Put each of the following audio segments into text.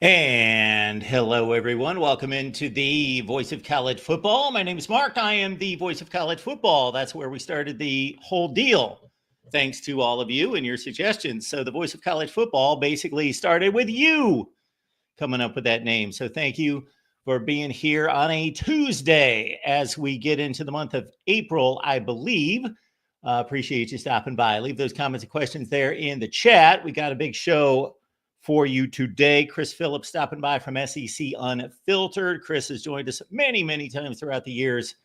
And hello, everyone. Welcome into the Voice of College Football. My name is Mark. I am the Voice of College Football. That's where we started the whole deal. Thanks to all of you and your suggestions. So the Voice of College Football basically started with you coming up with that name. So thank you for being here on a Tuesday as we get into the month of April, I believe. Appreciate you stopping by. Leave those comments and questions there in the chat. We got a big show for you today. Chris Phillips stopping by from SEC Unfiltered. Chris has joined us many, many times throughout the years,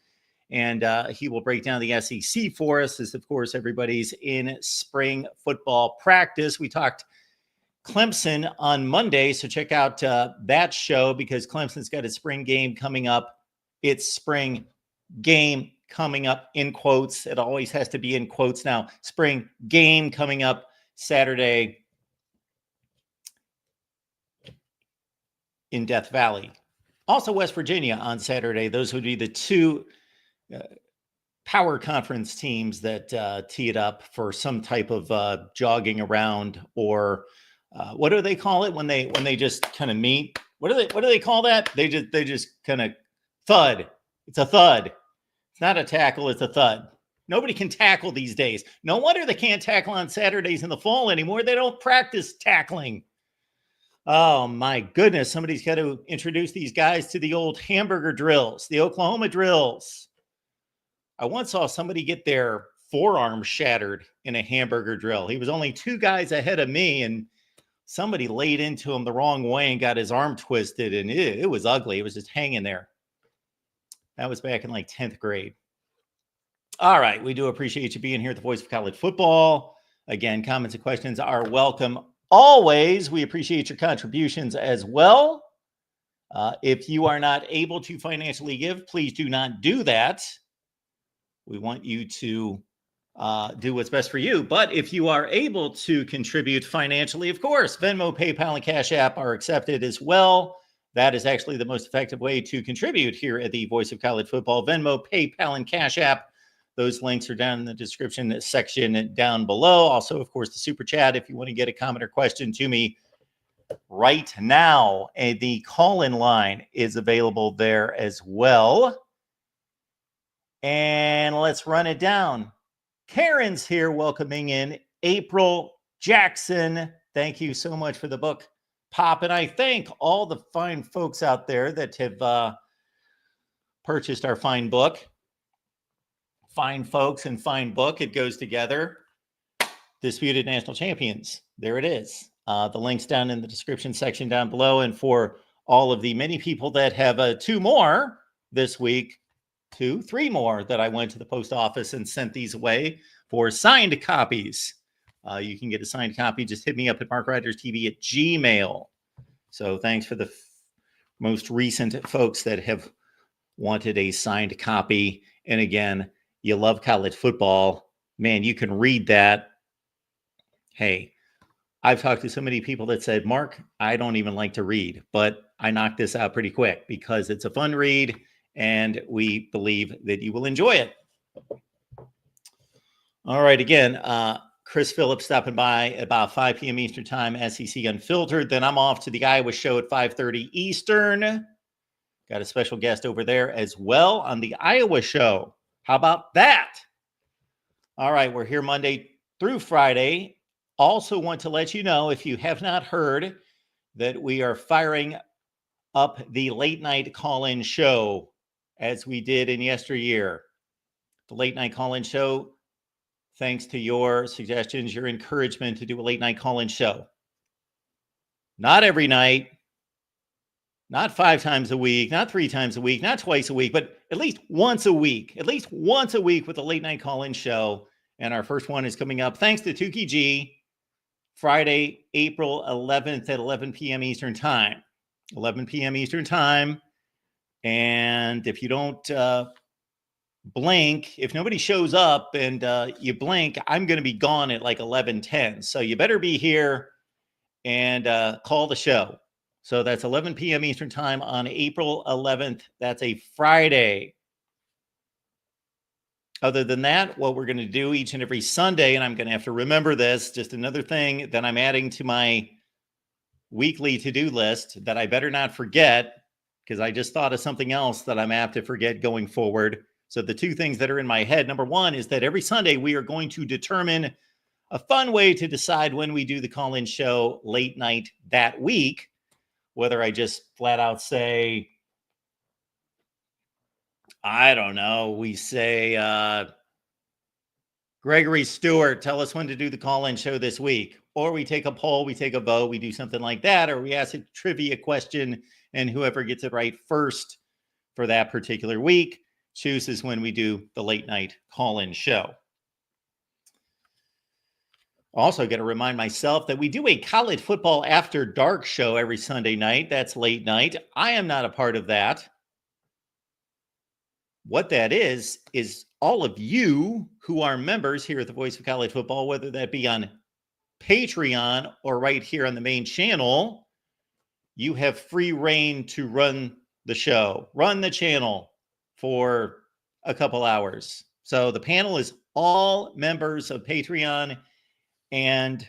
and he will break down the SEC for us as, of course, everybody's in spring football practice. We talked Clemson on Monday, so check out that show because Clemson's got its spring game coming up. It's spring game coming up in quotes. It always has to be in quotes now. Spring game coming up Saturday in Death Valley. Also West Virginia on Saturday. Those would be the two power conference teams that tee it up for some type of jogging around or what do they call it when they just kind of meet? What do they call that? They just kind of thud. It's a thud. It's not a tackle, it's a thud. Nobody can tackle these days. No wonder they can't tackle on Saturdays in the fall anymore. They don't practice tackling. Oh my goodness, somebody's got to introduce these guys to the old hamburger drills, the Oklahoma drills. I once saw somebody get their forearm shattered in a hamburger drill. He was only two guys ahead of me, and somebody laid into him the wrong way and got his arm twisted, and it was ugly. It was just hanging there. That was back in like 10th grade. All right, we do appreciate you being here at the Voice of College Football. Again, comments and questions are welcome always. We appreciate your contributions as well. If you are not able to financially give, please do not do that. We want you to do what's best for you. But if you are able to contribute financially, of course, Venmo, PayPal, and Cash App are accepted as well. That is actually the most effective way to contribute here at the Voice of College Football. Venmo, PayPal, and Cash App. Those links are down in the description section down below. Also, of course, the Super Chat if you want to get a comment or question to me right now. And the call-in line is available there as well. And let's run it down. Karen's here welcoming in April Jackson. Thank you so much for the book, Pop. And I thank all the fine folks out there that have purchased our fine book. Fine folks and fine book. It goes together. Disputed National Champions. There it is. The link's down in the description section down below. And for all of the many people that have two more this week, three more that I went to the post office and sent these away for signed copies. You can get a signed copy. Just hit me up at MarkRogersTV at Gmail. So thanks for the most recent folks that have wanted a signed copy. And again, you love college football, man, you can read that. Hey, I've talked to so many people that said, Mark, I don't even like to read, but I knocked this out pretty quick because it's a fun read and we believe that you will enjoy it. All right, again, Chris Phillips stopping by about 5 p.m. Eastern time, SEC Unfiltered. Then I'm off to the Iowa show at 5:30 Eastern. Got a special guest over there as well on the Iowa show. How about that? All right, we're here Monday through Friday. Also want to let you know, if you have not heard, that we are firing up the late night call-in show as we did in yesteryear. The late night call-in show, thanks to your suggestions, your encouragement to do a late night call-in show. Not every night, not 5 times a week, not 3 times a week, not twice a week, but at least once a week. At least once a week with a late night call-in show. And our first one is coming up, thanks to Tukey G, Friday, April 11th at 11 p.m. Eastern Time. 11 p.m. Eastern Time. And if you don't blink, if nobody shows up and you blink, I'm going to be gone at like 11:10. So you better be here and call the show. So that's 11 p.m. Eastern Time on April 11th. That's a Friday. Other than that, what we're going to do each and every Sunday, and I'm going to have to remember this, just another thing that I'm adding to my weekly to-do list that I better not forget, because I just thought of something else that I'm apt to forget going forward. So the two things that are in my head, number one is that every Sunday we are going to determine a fun way to decide when we do the call-in show late night that week, whether I just flat out say, I don't know, we say, Gregory Stewart, tell us when to do the call-in show this week. Or we take a poll, we take a vote, we do something like that, or we ask a trivia question, and whoever gets it right first for that particular week chooses when we do the late night call-in show. Also, got to remind myself that we do a college football after dark show every Sunday night. That's late night. I am not a part of that. What that is all of you who are members here at the Voice of College Football, whether that be on Patreon or right here on the main channel, you have free reign to run the show, run the channel for a couple hours. So the panel is all members of Patreon and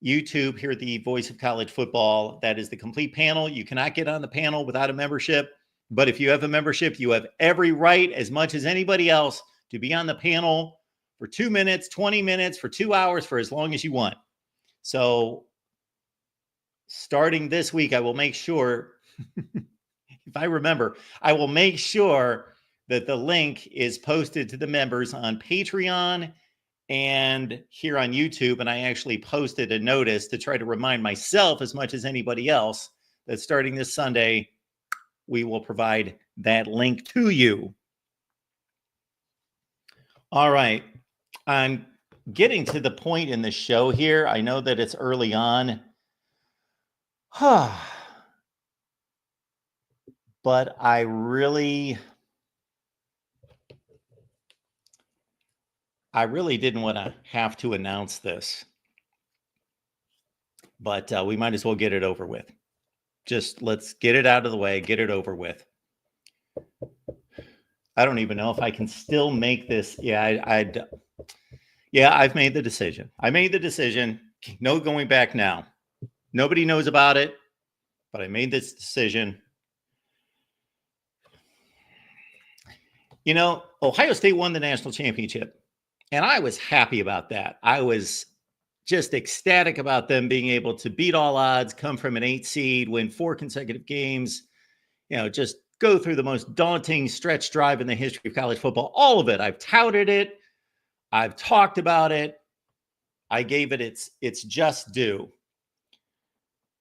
YouTube here at the Voice of College Football. That is the complete panel. You cannot get on the panel without a membership. But if you have a membership, you have every right, as much as anybody else, to be on the panel for 2 minutes, 20 minutes, for 2 hours, for as long as you want. So starting this week, I will make sure, if I remember, I will make sure that the link is posted to the members on Patreon and here on YouTube. And I actually posted a notice to try to remind myself as much as anybody else that starting this Sunday, we will provide that link to you. All right. I'm getting to the point in the show here. I know that it's early on. But I really didn't want to have to announce this. But we might as well get it over with. Just let's get it out of the way, get it over with. I don't even know if I can still make this. Yeah, I've made the decision. I made the decision. No going back now. Nobody knows about it, but I made this decision. You know, Ohio State won the national championship, and I was happy about that. I was just ecstatic about them being able to beat all odds, come from an 8 seed, win 4 consecutive games, just go through the most daunting stretch drive in the history of college football. All of it. I've touted it. I've talked about it. I gave it its just due.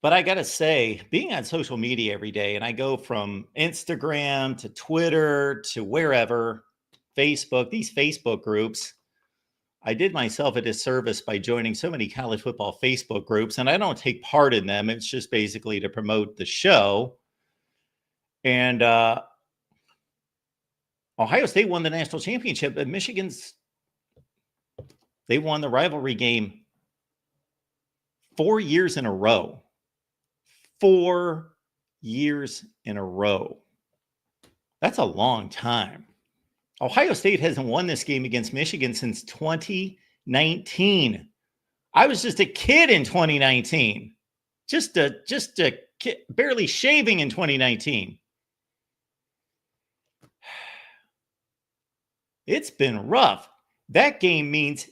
But I got to say, being on social media every day, and I go from Instagram to Twitter to wherever, Facebook, these Facebook groups, I did myself a disservice by joining so many college football Facebook groups, and I don't take part in them. It's just basically to promote the show. And Ohio State won the national championship, but they won the rivalry game 4 years in a row. 4 years in a row. That's a long time. Ohio State hasn't won this game against Michigan since 2019. I was just a kid in 2019. Just a kid, barely shaving in 2019. It's been rough. That game means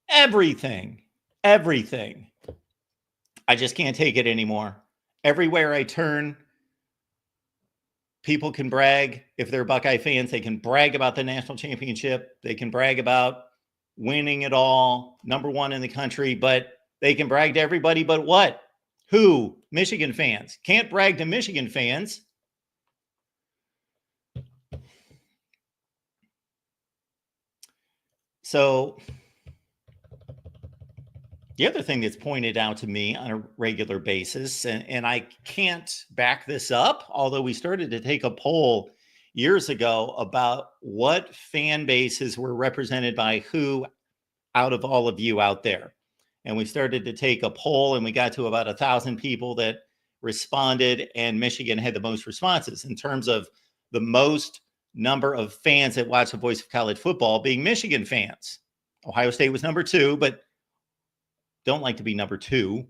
everything. Everything. I just can't take it anymore. Everywhere I turn, people can brag. If they're Buckeye fans, they can brag about the national championship. They can brag about winning it all, #1 in the country, but they can brag to everybody but what? Who? Michigan fans. Can't brag to Michigan fans. So the other thing that's pointed out to me on a regular basis, and I can't back this up, although we started to take a poll years ago about what fan bases were represented by who out of all of you out there. And we started to take a poll, and we got to about 1,000 people that responded, and Michigan had the most responses in terms of the most number of fans that watch the Voice of College Football being Michigan fans. Ohio State was number 2, but don't like to be number 2.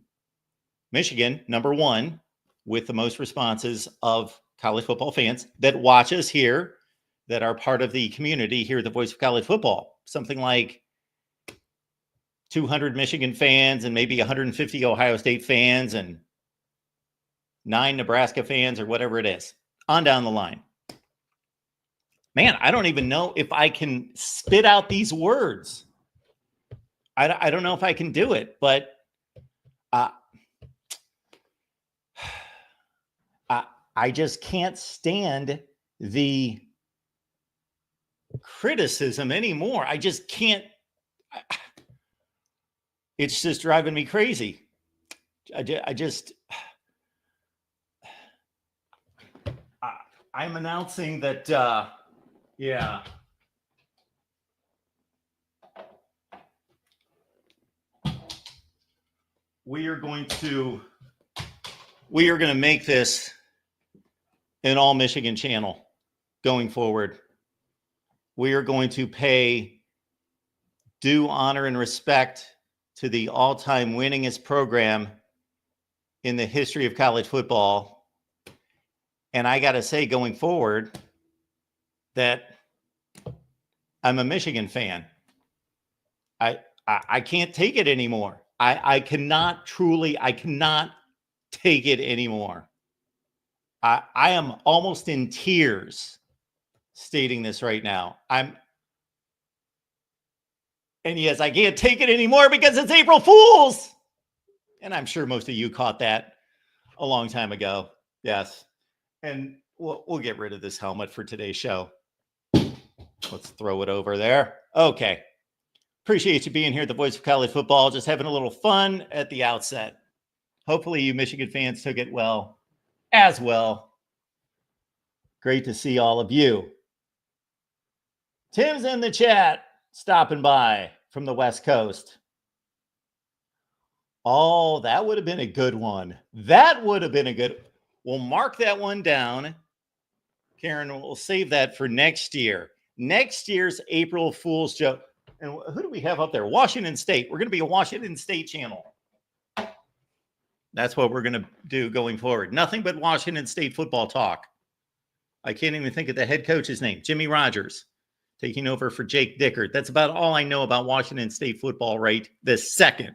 Michigan, number one, with the most responses of college football fans that watch us here, that are part of the community here at the Voice of College Football. Something like 200 Michigan fans and maybe 150 Ohio State fans and 9 Nebraska fans or whatever it is, on down the line. Man, I don't even know if I can spit out these words. I don't know if I can do it, but I just can't stand the criticism anymore. I just can't. It's just driving me crazy. I'm announcing that, yeah. We are going to make this an all Michigan channel going forward. We are going to pay due honor and respect to the all-time winningest program in the history of college football. And I got to say, going forward, that I'm a Michigan fan. I can't take it anymore. I cannot take it anymore. I am almost in tears stating this right now. And yes, I can't take it anymore because it's April Fool's. And I'm sure most of you caught that a long time ago. Yes. And we'll get rid of this helmet for today's show. Let's throw it over there. Okay. Appreciate you being here at the Voice of College Football. Just having a little fun at the outset. Hopefully you Michigan fans took it well as well. Great to see all of you. Tim's in the chat, stopping by from the West Coast. Oh, that would have been a good one. We'll mark that one down. Karen, we'll save that for next year. Next year's April Fool's joke. And who do we have up there? Washington State. We're going to be a Washington State channel. That's what we're going to do going forward. Nothing but Washington State football talk. I can't even think of the head coach's name. Jimmy Rogers taking over for Jake Dickert. That's about all I know about Washington State football right this second.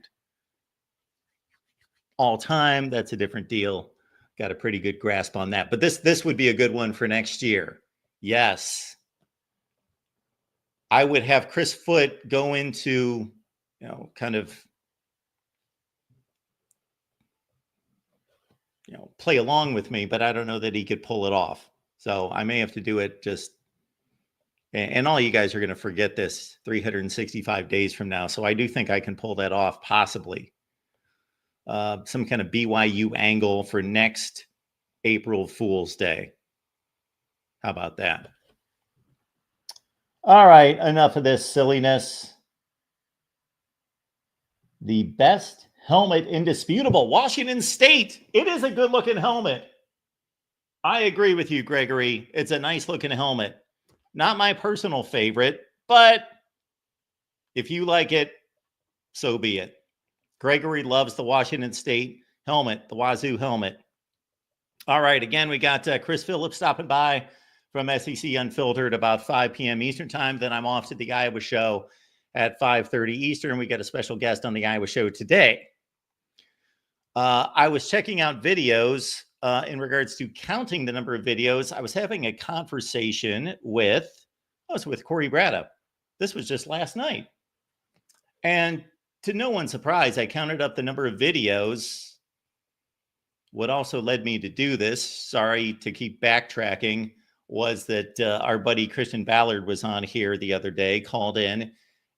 All time, that's a different deal. Got a pretty good grasp on that. But this would be a good one for next year. Yes. I would have Chris Foote go into, kind of, play along with me, but I don't know that he could pull it off. So I may have to do it just, and all you guys are going to forget this 365 days from now. So I do think I can pull that off, possibly. Some kind of BYU angle for next April Fool's Day. How about that? All right, enough of this silliness. The best helmet indisputable, Washington State. It is a good-looking helmet. I agree with you, Gregory. It's a nice-looking helmet. Not my personal favorite, but if you like it, so be it. Gregory loves the Washington State helmet, the Wazoo helmet. All right, again, we got Chris Phillips stopping by from SEC Unfiltered about 5 p.m. Eastern time. Then I'm off to the Iowa show at 5:30 Eastern. We got a special guest on the Iowa show today. I was checking out videos in regards to counting the number of videos. I was having a conversation with Corey Brada. This was just last night. And to no one's surprise, I counted up the number of videos. What also led me to do this, sorry to keep backtracking, was that our buddy Christian Ballard was on here the other day, called in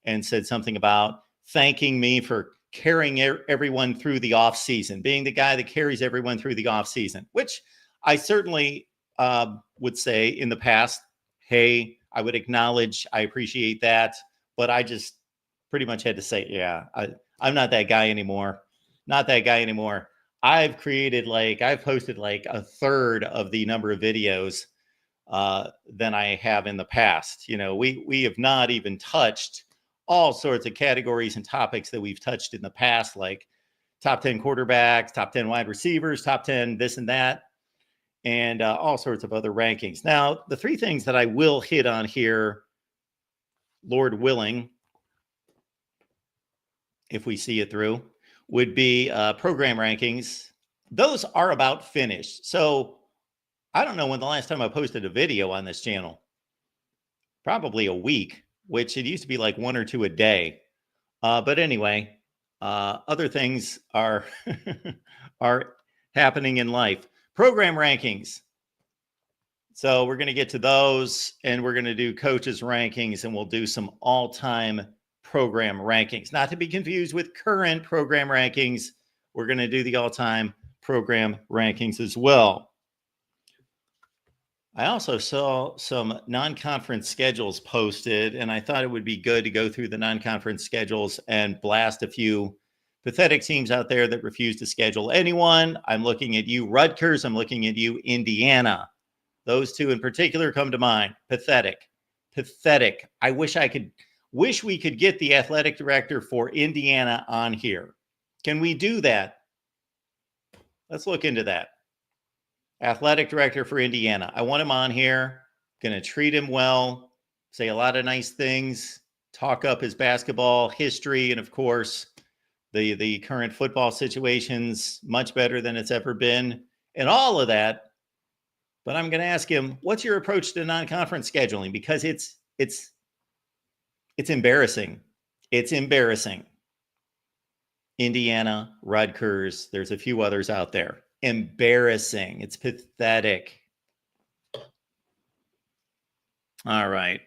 and said something about thanking me for carrying everyone through the off season, being the guy that carries everyone through the off season, which I certainly would say in the past, hey, I would acknowledge, I appreciate that, but I just pretty much had to say, yeah, I'm not that guy anymore. Not that guy anymore. I've posted like a third of the number of videos than I have in the past. We have not even touched all sorts of categories and topics that we've touched in the past, like top 10 quarterbacks, top 10 wide receivers, top 10 this and that, and all sorts of other rankings. Now, the three things that I will hit on here, Lord willing, if we see it through, would be program rankings. Those are about finished. So I don't know when the last time I posted a video on this channel. Probably a week, which it used to be like one or two a day. But anyway, other things are are happening in life. Program rankings. So we're going to get to those, and we're going to do coaches rankings, and we'll do some all-time program rankings. Not to be confused with current program rankings. We're going to do the all-time program rankings as well. I also saw some non-conference schedules posted, and I thought it would be good to go through the non-conference schedules and blast a few pathetic teams out there that refuse to schedule anyone. I'm looking at you, Rutgers. I'm looking at you, Indiana. Those two in particular come to mind. Pathetic. Pathetic. I wish we could get the athletic director for Indiana on here. Can we do that? Let's look into that. Athletic director for Indiana. I want him on here. Going to treat him well, say a lot of nice things, talk up his basketball history, and of course, the current football situation's much better than it's ever been, and all of that. But I'm going to ask him, what's your approach to non-conference scheduling? Because it's embarrassing. It's embarrassing. Indiana, Rutgers, there's a few others out there. Embarrassing. It's pathetic. All right.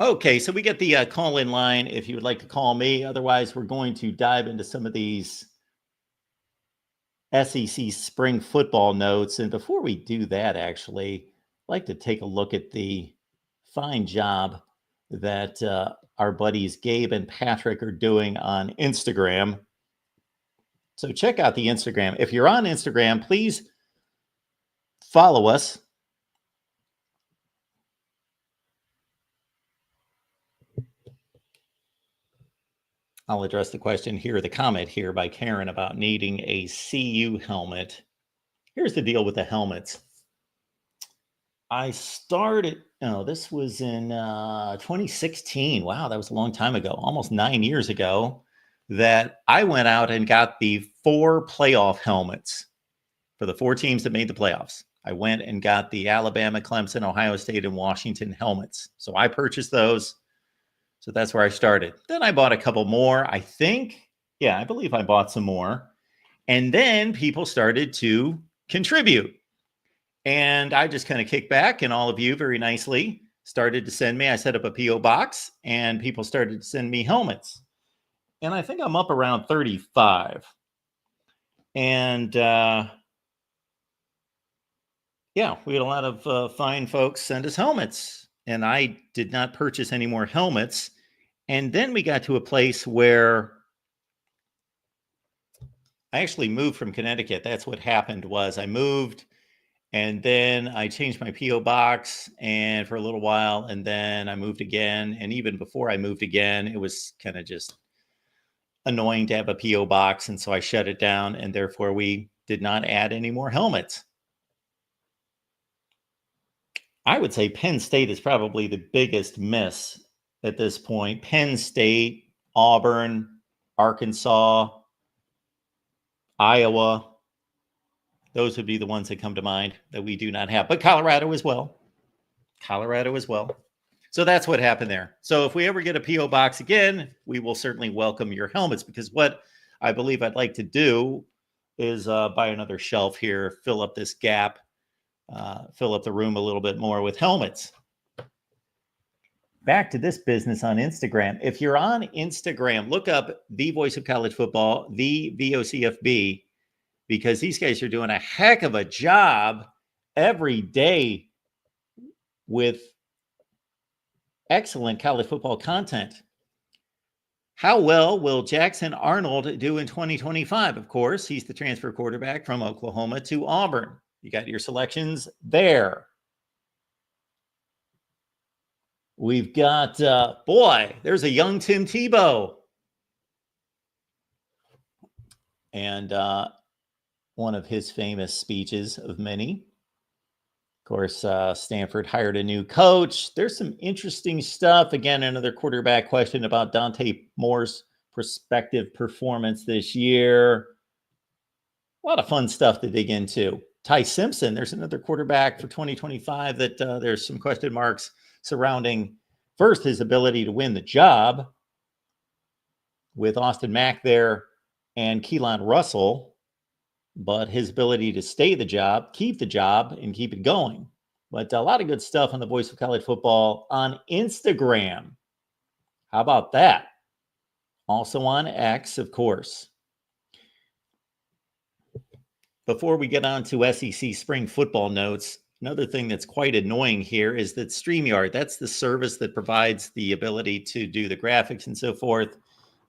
Okay, so we get the call-in line if you would like to call me. Otherwise, we're going to dive into some of these SEC spring football notes. And before we do that, actually, I'd like to take a look at the fine job that our buddies Gabe and Patrick are doing on Instagram. So check out the Instagram. If you're on Instagram, please follow us. I'll address the question here, the comment here by Karen about needing a CU helmet. Here's the deal with the helmets. I started, this was in 2016. Wow, that was a long time ago, almost 9 years ago, that I went out and got the 4 playoff helmets for the 4 teams that made the playoffs. I went and got the Alabama, Clemson, Ohio State, and Washington helmets. So I purchased those. So that's where I started. Then I bought a couple more, I think. Yeah, I believe I bought some more. And then people started to contribute. And I just kind of kicked back, and all of you very nicely started to send me. I set up a P.O. box, and people started to send me helmets. And I think I'm up around 35. And yeah, we had a lot of fine folks send us helmets. And I did not purchase any more helmets. And then we got to a place where I actually moved from Connecticut. That's what happened was I moved, and then I changed my P.O. box and for a little while, and then I moved again. And even before I moved again, it was kind of just annoying to have a P.O. box. And so I shut it down, and therefore we did not add any more helmets. I would say Penn State is probably the biggest miss at this point. Penn State, Auburn, Arkansas, Iowa. Those would be the ones that come to mind that we do not have. But Colorado as well. Colorado as well. So that's what happened there. So if we ever get a P.O. box again, we will certainly welcome your helmets, because what I believe I'd like to do is buy another shelf here, fill up this gap, fill up the room a little bit more with helmets. Back to this business on Instagram. If you're on Instagram, look up The Voice of College Football, the VOCFB, because these guys are doing a heck of a job every day with excellent college football content. How well will Jackson Arnold do in 2025? Of course, he's the transfer quarterback from Oklahoma to Auburn. You got your selections there. We've got, boy, there's a young Tim Tebow. and one of his famous speeches of many. Of course, Stanford hired a new coach. There's some interesting stuff. Again, another quarterback question about Dante Moore's prospective performance this year. A lot of fun stuff to dig into. Ty Simpson, there's another quarterback for 2025 that there's some question marks surrounding. First, his ability to win the job with Austin Mack there and Keelan Russell, but his ability to stay the job, keep the job, and keep it going. But a lot of good stuff on the Voice of College Football on Instagram. How about that? Also on X, of course. Before we get on to SEC spring football notes, another thing that's quite annoying here is that StreamYard, that's the service that provides the ability to do the graphics and so forth,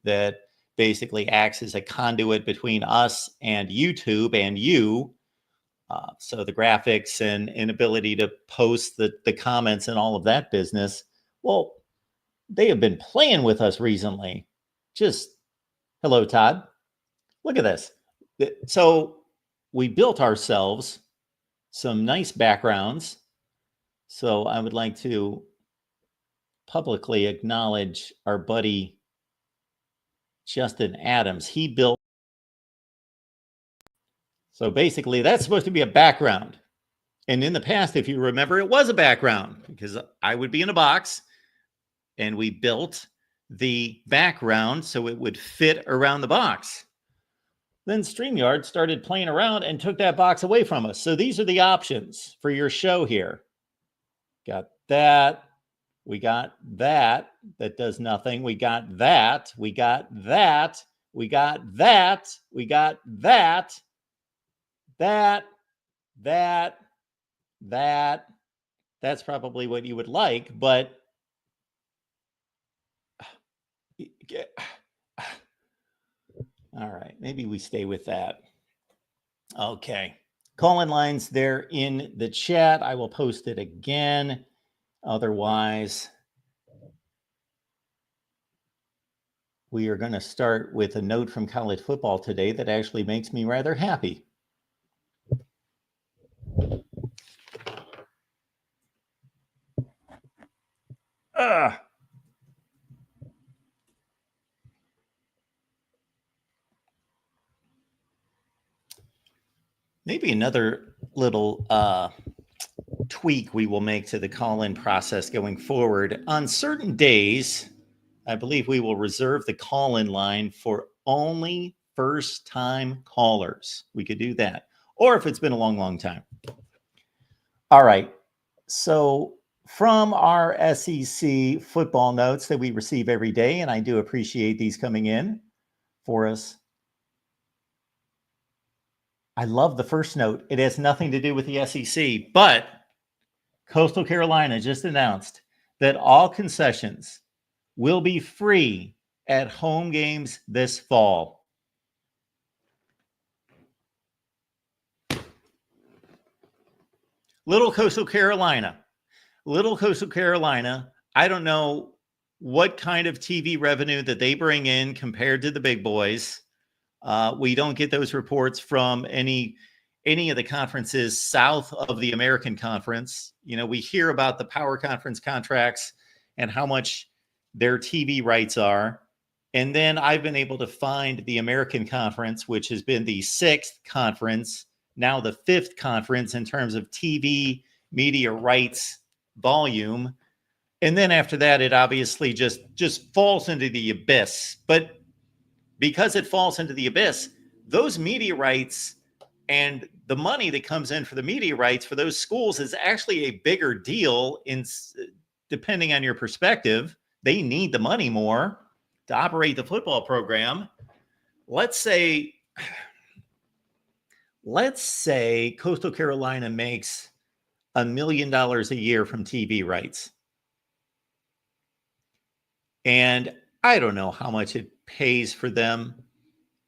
that basically acts as a conduit between us and YouTube and you. So the graphics and inability to post the comments and all of that business. Well, they have been playing with us recently. Just, hello, Todd. Look at this. So we built ourselves some nice backgrounds. So I would like to publicly acknowledge our buddy Justin Adams. He built. So basically, that's supposed to be a background. And in the past, if you remember, it was a background because I would be in a box and we built the background so it would fit around the box. Then StreamYard started playing around and took that box away from us. So these are the options for your show here. Got that. We got that. That does nothing. We got that. We got that. We got that. We got that. That. That's probably what you would like, but all right, maybe we stay with that. Okay. Call-in lines there in the chat. I will post it again. Otherwise, we are going to start with a note from college football today that actually makes me rather happy. Maybe another little tweak we will make to the call-in process going forward. On certain days, I believe we will reserve the call-in line for only first-time callers. We could do that. Or if it's been a long, long time. All right. So from our SEC football notes that we receive every day, and I do appreciate these coming in for us. I love the first note. It has nothing to do with the SEC, but Coastal Carolina just announced that all concessions will be free at home games this fall. Little Coastal Carolina. I don't know what kind of TV revenue that they bring in compared to the big boys. We don't get those reports from any of the conferences south of the American Conference. You know, we hear about the Power Conference contracts and how much their TV rights are. And then I've been able to find the American Conference, which has been the 6th conference, now the 5th conference in terms of TV media rights volume. And then after that, it obviously just falls into the abyss. But because it falls into the abyss, those media rights and the money that comes in for the media rights for those schools is actually a bigger deal depending on your perspective. They need the money more to operate the football program. Let's say Coastal Carolina makes $1 million a year from TV rights. And I don't know how much it pays for them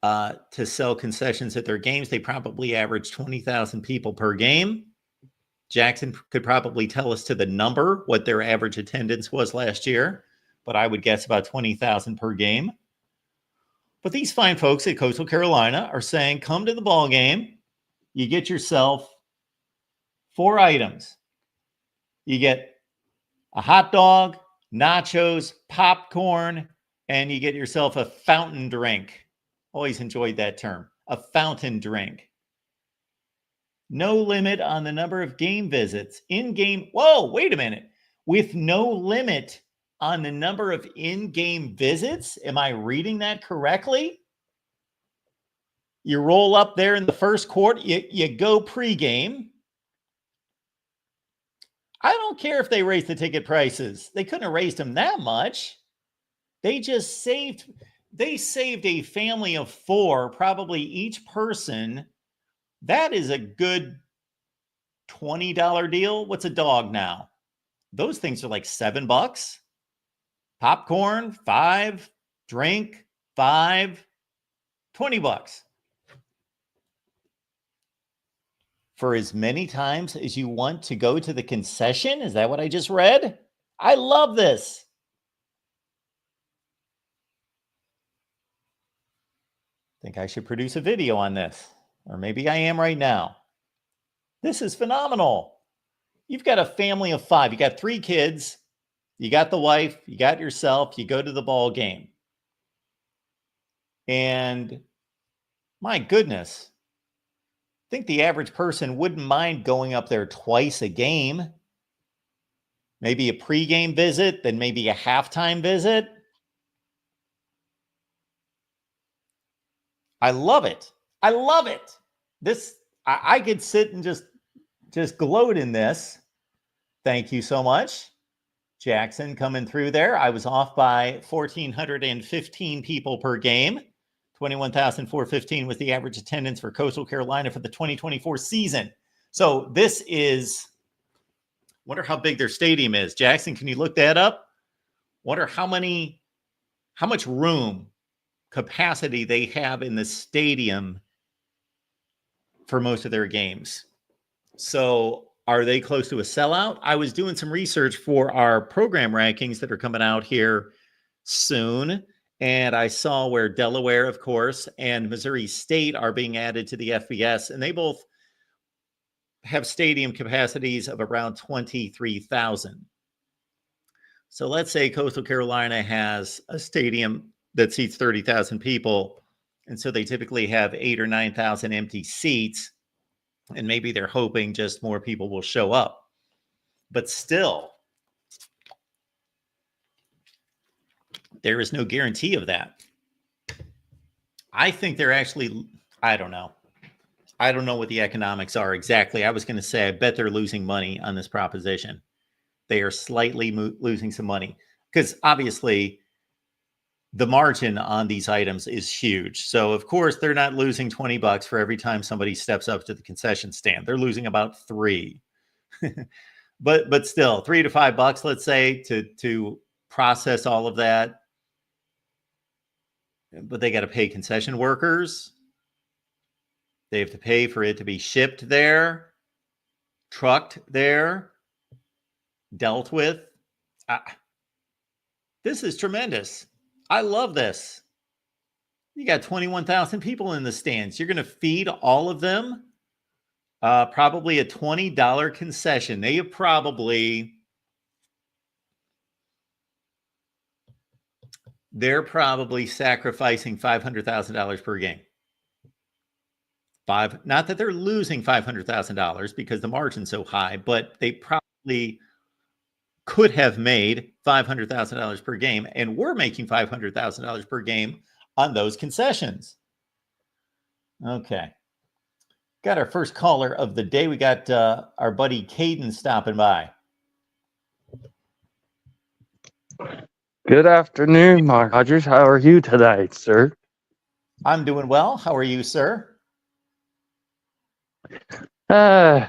to sell concessions at their games. They probably average 20,000 people per game. Jackson could probably tell us to the number what their average attendance was last year, but I would guess about 20,000 per game. But these fine folks at Coastal Carolina are saying, come to the ball game. You get yourself 4 items. You get a hot dog, nachos, popcorn, and you get yourself a fountain drink. Always enjoyed that term, a fountain drink. No limit on the number of game visits. In-game, whoa, wait a minute. With no limit on the number of in-game visits? Am I reading that correctly? You roll up there in the first quarter, you go pregame. I don't care if they raised the ticket prices. They couldn't have raised them that much. They just saved a family of 4, probably each person. That is a good $20 deal. What's a dog now? Those things are like $7. Popcorn, 5, drink, 5, $20. For as many times as you want to go to the concession? Is that what I just read? I love this. I think I should produce a video on this, or maybe I am right now. This is phenomenal. You've got a family of 5. You got 3 kids. You got the wife. You got yourself. You go to the ball game. And my goodness, I think the average person wouldn't mind going up there twice a game. Maybe a pregame visit, then maybe a halftime visit. I love it. I love it. This, I could sit and just gloat in this. Thank you so much. Jackson coming through there. I was off by 1,415 people per game. 21,415 was the average attendance for Coastal Carolina for the 2024 season. So this is, wonder how big their stadium is. Jackson, can you look that up? Wonder how much room, capacity they have in the stadium for most of their games. So are they close to a sellout? I was doing some research for our program rankings that are coming out here soon. And I saw where Delaware, of course, and Missouri State are being added to the FBS, and they both have stadium capacities of around 23,000. So let's say Coastal Carolina has a stadium that seats 30,000 people, and so they typically have 8,000 or 9,000 empty seats, and maybe they're hoping just more people will show up. But still, there is no guarantee of that. I think they're actually, I don't know. I don't know what the economics are exactly. I was going to say, I bet they're losing money on this proposition. They are slightly losing some money because obviously the margin on these items is huge. So of course they're not losing $20 for every time somebody steps up to the concession stand. They're losing about $3, but still $3 to $5, let's say, to process all of that. But they got to pay concession workers. They have to pay for it to be shipped there, trucked there, dealt with. This is tremendous. I love this. You got 21,000 people in the stands. You're going to feed all of them probably a $20 concession. They have they're probably sacrificing $500,000 per game. Not that they're losing $500,000 because the margin's so high, but they probably could have made $500,000 per game, and we're making $500,000 per game on those concessions. Okay. Got our first caller of the day. We got our buddy Caden stopping by. Good afternoon, Mark Rogers. How are you today, sir? I'm doing well. How are you, sir? Okay,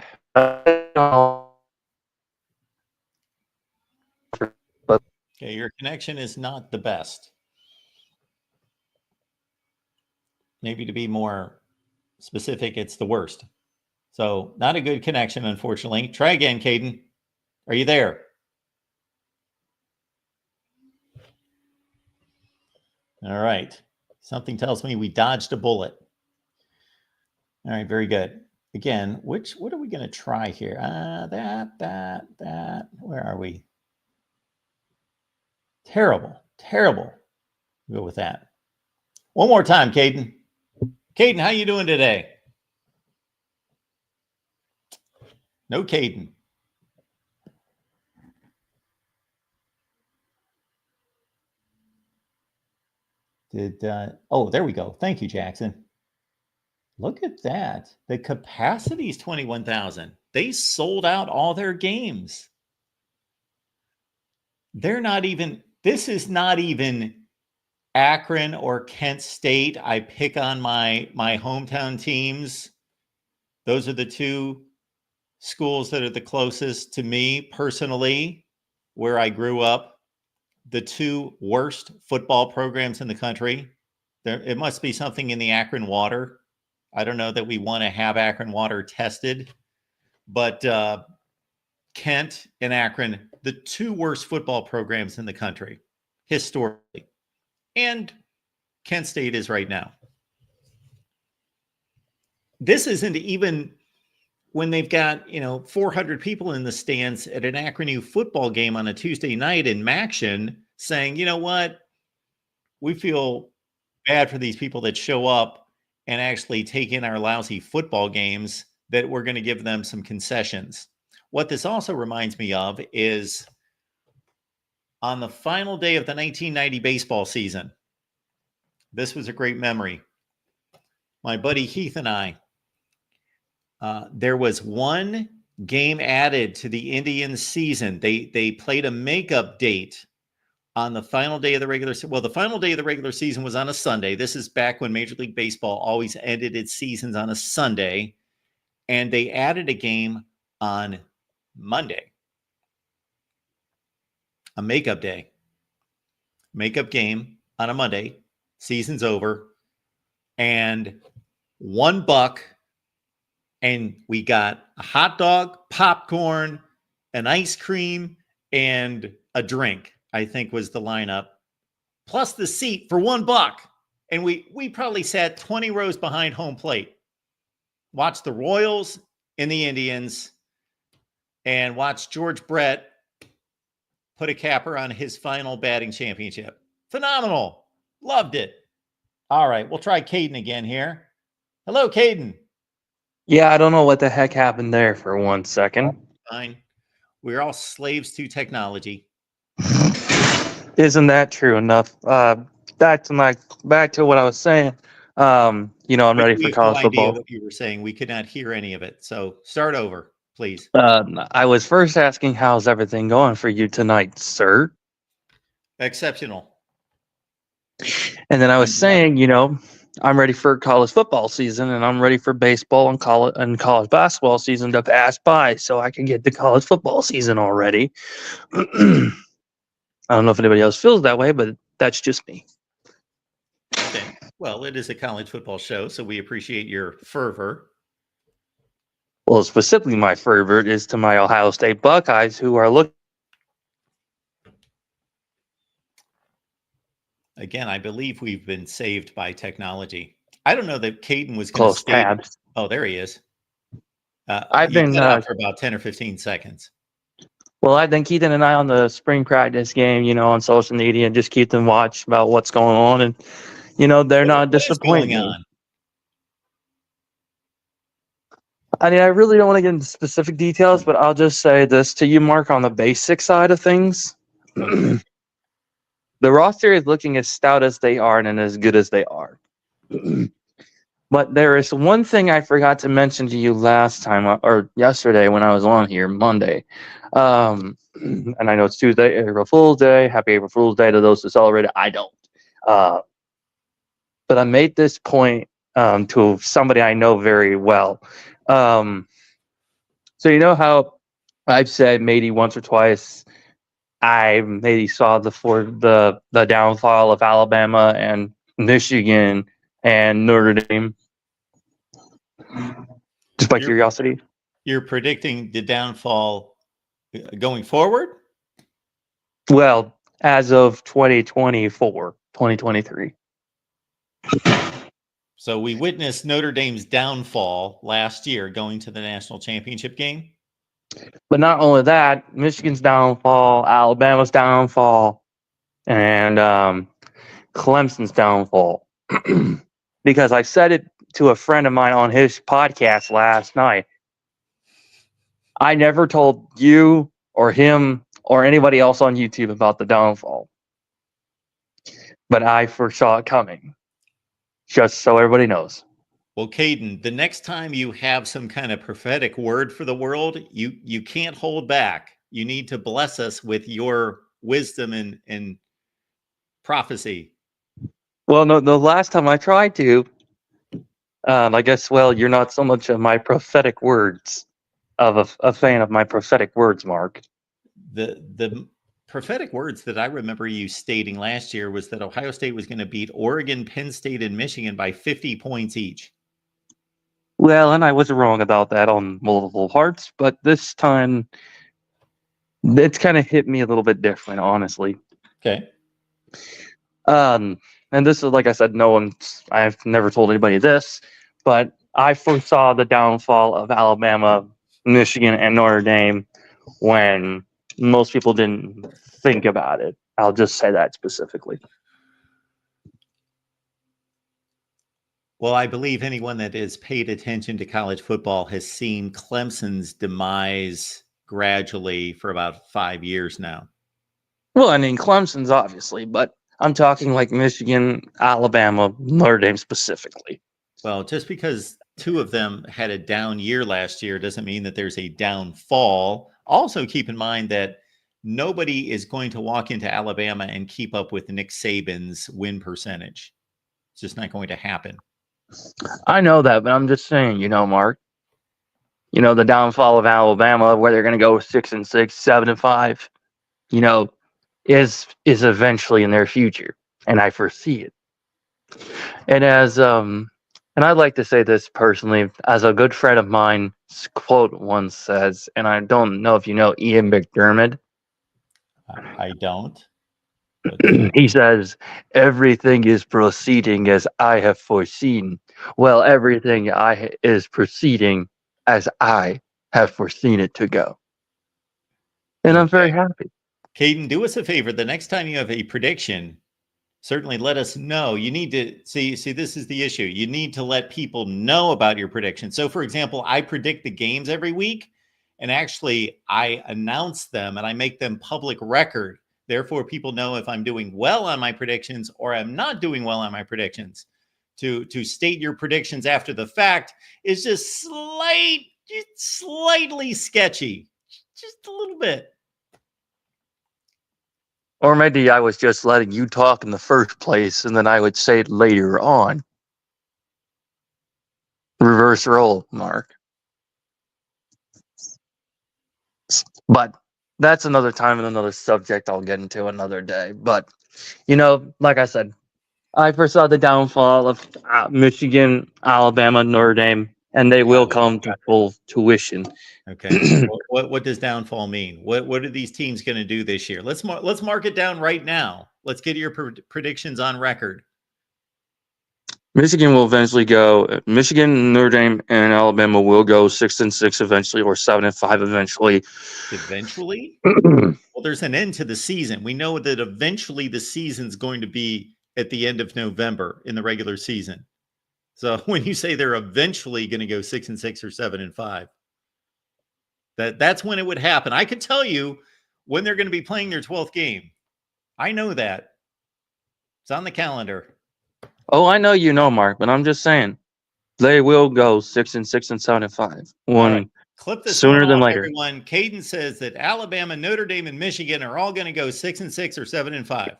your connection is not the best. Maybe to be more specific, it's the worst. So not a good connection, unfortunately. Try again, Caden. Are you there? All right. Something tells me we dodged a bullet. All right, very good. Again, what are we going to try here? That. Where are we? Terrible. We'll go with that. One more time, Caden. Caden, how you doing today? No, Caden. Oh, there we go. Thank you, Jackson. Look at that. The capacity is 21,000. They sold out all their games. This is not even Akron or Kent State. I pick on my hometown teams. Those are the two schools that are the closest to me personally, where I grew up. The two worst football programs in the country. It must be something in the Akron water. I don't know that we want to have Akron water tested, but Kent and Akron, the two worst football programs in the country historically. And Kent State is right now. This isn't even when they've got, 400 people in the stands at an Akron U football game on a Tuesday night in Maction saying, you know what, we feel bad for these people that show up and actually take in our lousy football games, that we're going to give them some concessions. What this also reminds me of is on the final day of the 1990 baseball season. This was a great memory. My buddy Heath and I, there was one game added to the Indians season. They played a makeup date on the final day of the regular season. Well, the final day of the regular season was on a Sunday. This is back when Major League Baseball always ended its seasons on a Sunday. And they added a game on Monday. A makeup day. Makeup game on a Monday. Season's over. And $1. And we got a hot dog, popcorn, an ice cream, and a drink, I think was the lineup, plus the seat for $1. And we probably sat 20 rows behind home plate, watched the Royals and the Indians, and watched George Brett put a capper on his final batting championship. Phenomenal. Loved it. All right, we'll try Caden again here. Hello, Caden. Yeah, I don't know what the heck happened there for 1 second. Fine. We're all slaves to technology. Isn't that true enough? Back to what I was saying. I'm ready for college football. No idea what you were saying. We could not hear any of it. So start over, please. I was first asking how's everything going for you tonight, sir? Exceptional. And then I was saying, I'm ready for college football season, and I'm ready for baseball and college basketball season to pass by, so I can get to college football season already. I don't know if anybody else feels that way, but that's just me. Okay. Well, it is a college football show, so we appreciate your fervor. Well, specifically, my fervor is to my Ohio State Buckeyes, who are looking. Again, I believe we've been saved by technology. I don't know that Caden was going to Close stay. tabs. Oh, there he is. I've been cut out for about 10 or 15 seconds. Well, I've been keeping an eye on the spring practice game, on social media, and just keep them watch about what's going on. And, they're not disappointing. I mean, I really don't want to get into specific details, but I'll just say this to you, Mark, on the basic side of things. The roster is looking as stout as they are and as good as they are. But there is one thing I forgot to mention to you last time, or yesterday when I was on here, Monday. And I know it's Tuesday, April Fool's Day. Happy April Fool's Day to those who celebrate it. I don't. But I made this point to somebody I know very well. So you know how I've said maybe once or twice I maybe saw the downfall of Alabama and Michigan and Notre Dame. Just by curiosity. You're predicting the downfall going forward? Well, as of 2023. So we witnessed Notre Dame's downfall last year going to the national championship game. But not only that, Michigan's downfall, Alabama's downfall, and Clemson's downfall. Because I said it to a friend of mine on his podcast last night. I never told you or him or anybody else on YouTube about the downfall. But I foresaw it coming. Just so everybody knows. Well, Caden, the next time you have some kind of prophetic word for the world, you can't hold back. You need to bless us with your wisdom and prophecy. Well, no, the last time I tried to, I guess, well, you're not so much of my prophetic words, of a fan of my prophetic words, Mark. The prophetic words that I remember you stating last year was that Ohio State was going to beat Oregon, Penn State, and Michigan by 50 points each. Well, and I was wrong about that on multiple parts, but this time it's kind of hit me a little bit different, honestly. Okay. And this is, like I said, I've never told anybody this, but I foresaw the downfall of Alabama, Michigan, and Notre Dame when most people didn't think about it. I'll just say that specifically. Well, I believe anyone that has paid attention to college football has seen Clemson's demise gradually for about 5 years now. Well, I mean, Clemson's obviously, but I'm talking like Michigan, Alabama, Notre Dame specifically. Well, just because two of them had a down year last year doesn't mean that there's a downfall. Also, keep in mind that nobody is going to walk into Alabama and keep up with Nick Saban's win percentage. It's just not going to happen. I know that, but I'm just saying, Mark, the downfall of Alabama, where they're going to go 6-6, 7-5, is eventually in their future, and I foresee it. And and I'd like to say this personally, as a good friend of mine quote once says, and I don't know if you know Ian McDermott. I don't. He says, everything is proceeding as I have foreseen. Well, everything is proceeding as I have foreseen it to go. And I'm very happy. Caden, do us a favor. The next time you have a prediction, certainly let us know. You need to see, this is the issue. You need to let people know about your prediction. So, for example, I predict the games every week, and actually I announce them and I make them public record. Therefore, people know if I'm doing well on my predictions or I'm not doing well on my predictions. To state your predictions after the fact is just slightly sketchy, just a little bit. Or maybe I was just letting you talk in the first place, and then I would say it later on. Reverse role, Mark. But that's another time and another subject I'll get into another day. But, like I said, I foresaw the downfall of Michigan, Alabama, Notre Dame, and they will come to full tuition. Okay. What does downfall mean? What are these teams going to do this year? Let's mark it down right now. Let's get your predictions on record. Michigan will eventually go. Michigan, Notre Dame, and Alabama will go 6-6 eventually, or 7-5 eventually. Eventually? Well, there's an end to the season. We know that eventually the season's going to be at the end of November in the regular season. So when you say they're eventually going to go 6-6 or 7-5, that's when it would happen. I could tell you when they're going to be playing their 12th game. I know that. It's on the calendar. Oh, I know Mark, but I'm just saying they will go 6-6 and 7-5. Right. Clip this sooner than later. Everyone. Caden says that Alabama, Notre Dame, and Michigan are all going to go 6-6 or 7-5.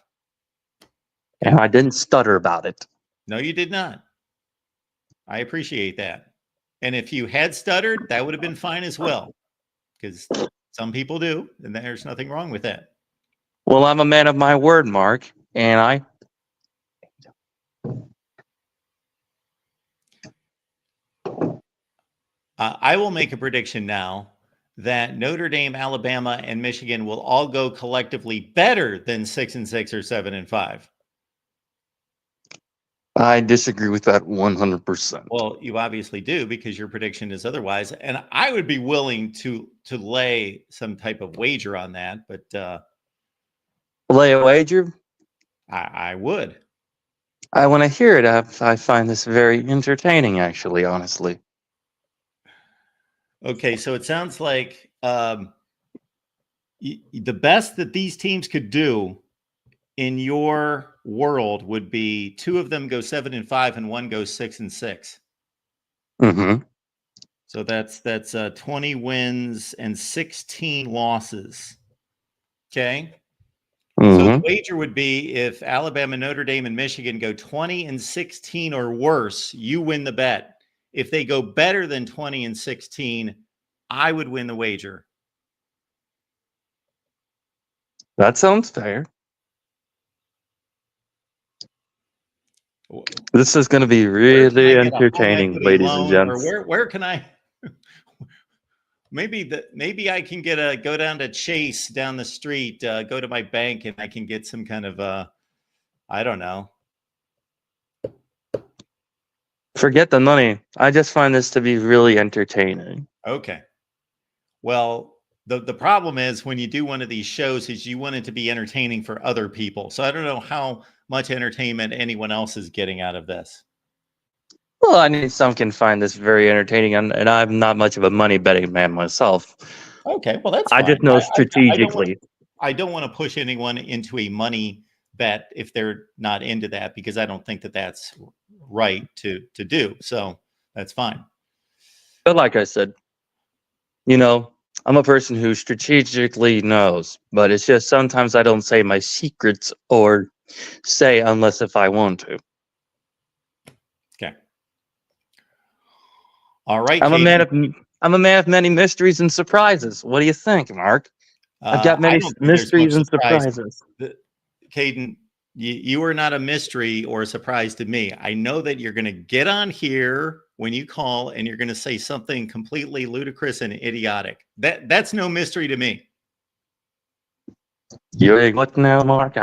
And I didn't stutter about it. No, you did not. I appreciate that. And if you had stuttered, that would have been fine as well, because some people do, and there's nothing wrong with that. Well, I'm a man of my word, Mark, and I will make a prediction now that Notre Dame, Alabama, and Michigan will all go collectively better than 6-6 or 7-5. I disagree with that 100%. Well, you obviously do because your prediction is otherwise, and I would be willing to lay some type of wager on that, but Lay a wager? I would. I want to hear it. I find this very entertaining, actually, honestly. Okay, so it sounds like the best that these teams could do in your world would be two of them go 7-5 and one goes 6-6. Mm-hmm. So that's 20 wins and 16 losses. Okay. So the Mm-hmm. wager would be if Alabama, Notre Dame, and Michigan go 20-16 or worse, you win the bet. If they go better than 20-16, I would win the wager. That sounds fair. This is going to be Where can I really get a home entertaining, equity ladies and loan, or gents. where can I maybe I can go down to Chase down the street, go to my bank, and I can get some kind of I don't know. Forget the money. I just find this to be really entertaining. Okay. Well, the problem is when you do one of these shows is you want it to be entertaining for other people. So I don't know how much entertainment anyone else is getting out of this. Well, I mean, some can find this very entertaining, and I'm not much of a money betting man myself. Okay, well that's I fine. just know strategically. I don't want to push anyone into a money bet if they're not into that, because I don't think that that's right to do. So that's fine. But like I said, you know, I'm a person who strategically knows, but it's just sometimes I don't say my secrets or say unless if I want to. Okay. All right, I'm a Katie. I'm a man of many mysteries and surprises. What do you think, Mark? I've got I many don't think there's much mysteries and surprise. surprises. Caden, you are not a mystery or a surprise to me. I know that you're going to get on here when you call and you're going to say something completely ludicrous and idiotic. That's no mystery to me. You're what now, Mark?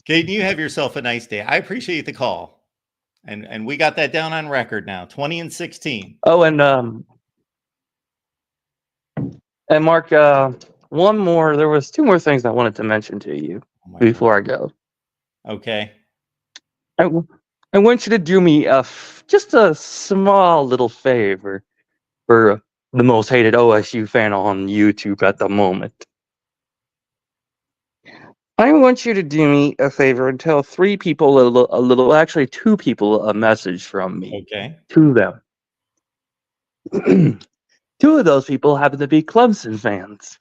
Caden, you have yourself a nice day. I appreciate the call. And we got that down on record now. 20-16. Oh, and Mark, one more. There was two more things I wanted to mention to you before I go. Okay. I want you to do me just a small little favor for the most hated OSU fan on YouTube at the moment. I want you to do me a favor and tell three people actually two people a message from me. Okay. To them. Two of those people happen to be Clemson fans.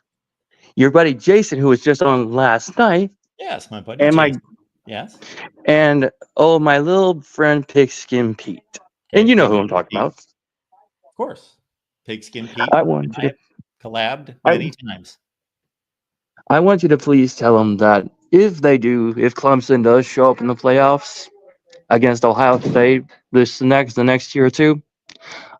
Your buddy Jason, who was just on last night. Yes, my buddy And Jason. Yes. And my little friend Pigskin Pete. Okay, And you know who I'm talking about. Of course. Pigskin Pete. I want you to collabed many times. I want you to please tell them that if Clemson does show up in the playoffs against Ohio State the next year or two,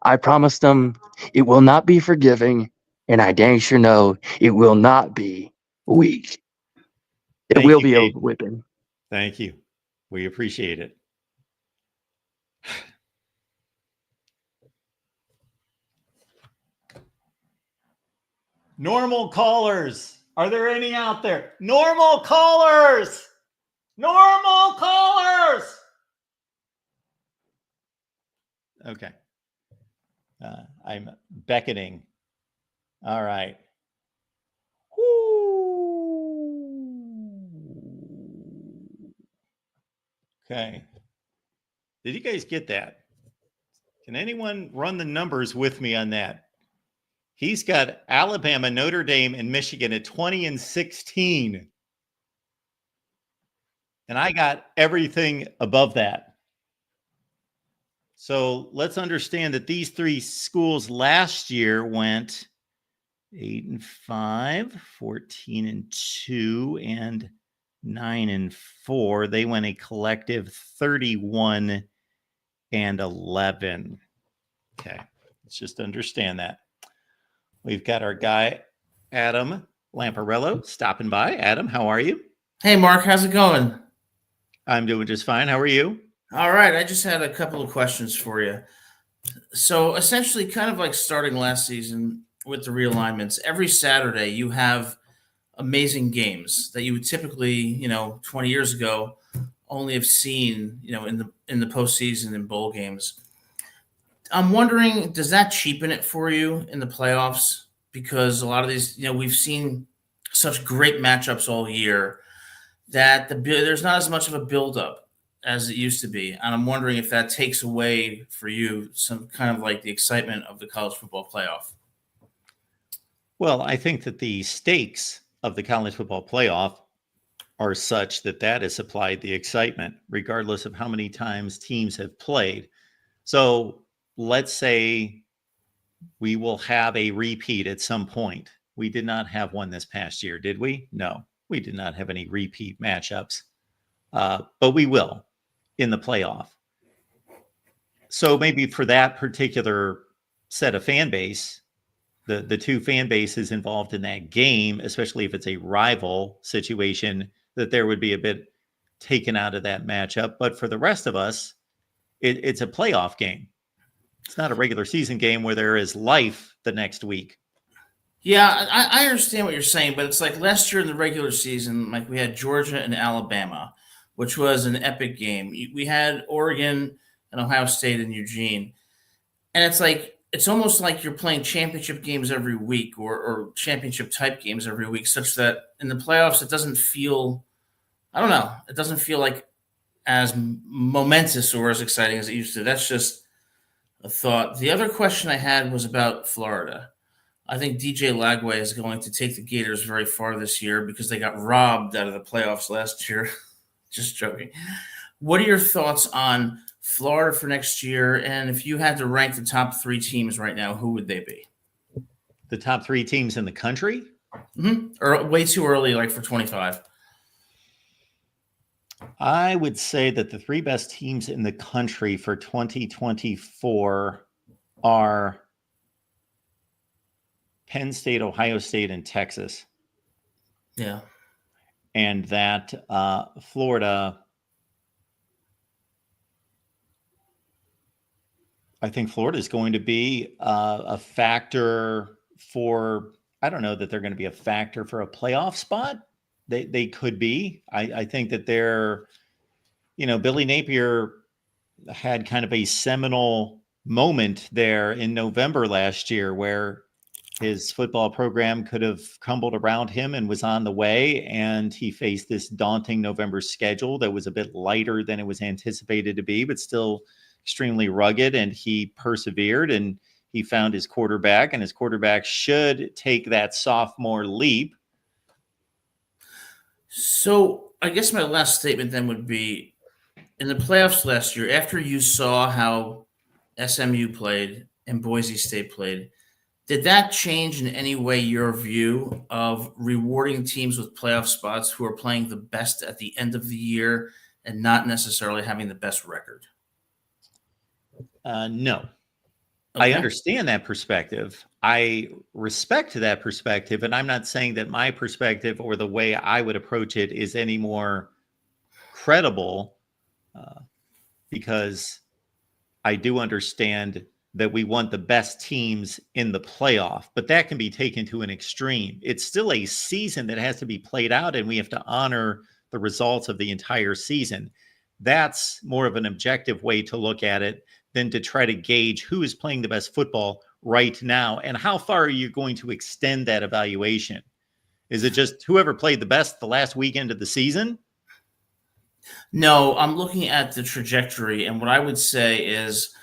I promise them it will not be forgiving, and I dang sure know it will not be weak. It will be a whipping. Thank you. We appreciate it. Normal callers. Are there any out there? Normal callers. Normal callers. Okay. I'm beckoning. All right. Okay. Did you guys get that? Can anyone run the numbers with me on that? He's got Alabama, Notre Dame, and Michigan at 20-16. And I got everything above that. So let's understand that these three schools last year went 8-5, 14-2, and 9-4. They went a collective 31-11. Okay, let's just understand that. We've got our guy, Adam Lamparello, stopping by. Adam, how are you? Hey, Mark, how's it going? I'm doing just fine. How are you? All right, I just had a couple of questions for you. So essentially, kind of like starting last season with the realignments, every Saturday you have amazing games that you would typically, 20 years ago only have seen, in the postseason and bowl games. I'm wondering, does that cheapen it for you in the playoffs? Because a lot of these, we've seen such great matchups all year that there's not as much of a buildup as it used to be. And I'm wondering if that takes away for you some kind of like the excitement of the college football playoff. Well, I think that the stakes of the college football playoff are such that that has supplied the excitement, regardless of how many times teams have played. So let's say we will have a repeat at some point. We did not have one this past year, did we? No, we did not have any repeat matchups, but we will in the playoff. So maybe for that particular set of fan base, the two fan bases involved in that game, especially if it's a rival situation, that there would be a bit taken out of that matchup. But for the rest of us, it's a playoff game. It's not a regular season game where there is life the next week. Yeah, I understand what you're saying, but it's like last year in the regular season, like we had Georgia and Alabama, which was an epic game. We had Oregon and Ohio State and Eugene. And it's almost like you're playing championship games every week or championship type games every week, such that in the playoffs, it doesn't feel, I don't know, it doesn't feel like as momentous or as exciting as it used to. That's just a thought. The other question I had was about Florida. I think DJ Lagway is going to take the Gators very far this year because they got robbed out of the playoffs last year. Just joking. What are your thoughts on Florida for next year? And if you had to rank the top three teams right now, who would they be? The top three teams in the country? Mm-hmm. Or way too early, like for 25. I would say that the three best teams in the country for 2024 are Penn State, Ohio State, and Texas. Yeah. And that Florida, I think Florida is going to be a factor for, I don't know that they're going to be a factor for a playoff spot. They could be. I think that they're, Billy Napier had kind of a seminal moment there in November last year where his football program could have crumbled around him and was on the way. And he faced this daunting November schedule that was a bit lighter than it was anticipated to be, but still extremely rugged. And he persevered and he found his quarterback, and his quarterback should take that sophomore leap. So I guess my last statement then would be, in the playoffs last year, after you saw how SMU played and Boise State played, did that change in any way your view of rewarding teams with playoff spots who are playing the best at the end of the year and not necessarily having the best record? No. Okay. I understand that perspective. I respect that perspective. And I'm not saying that my perspective or the way I would approach it is any more credible, because I do understand that we want the best teams in the playoff, but that can be taken to an extreme. It's still a season that has to be played out, and we have to honor the results of the entire season. That's more of an objective way to look at it than to try to gauge who is playing the best football right now and how far are you going to extend that evaluation. Is it just whoever played the best the last weekend of the season? No, I'm looking at the trajectory, and what I would say is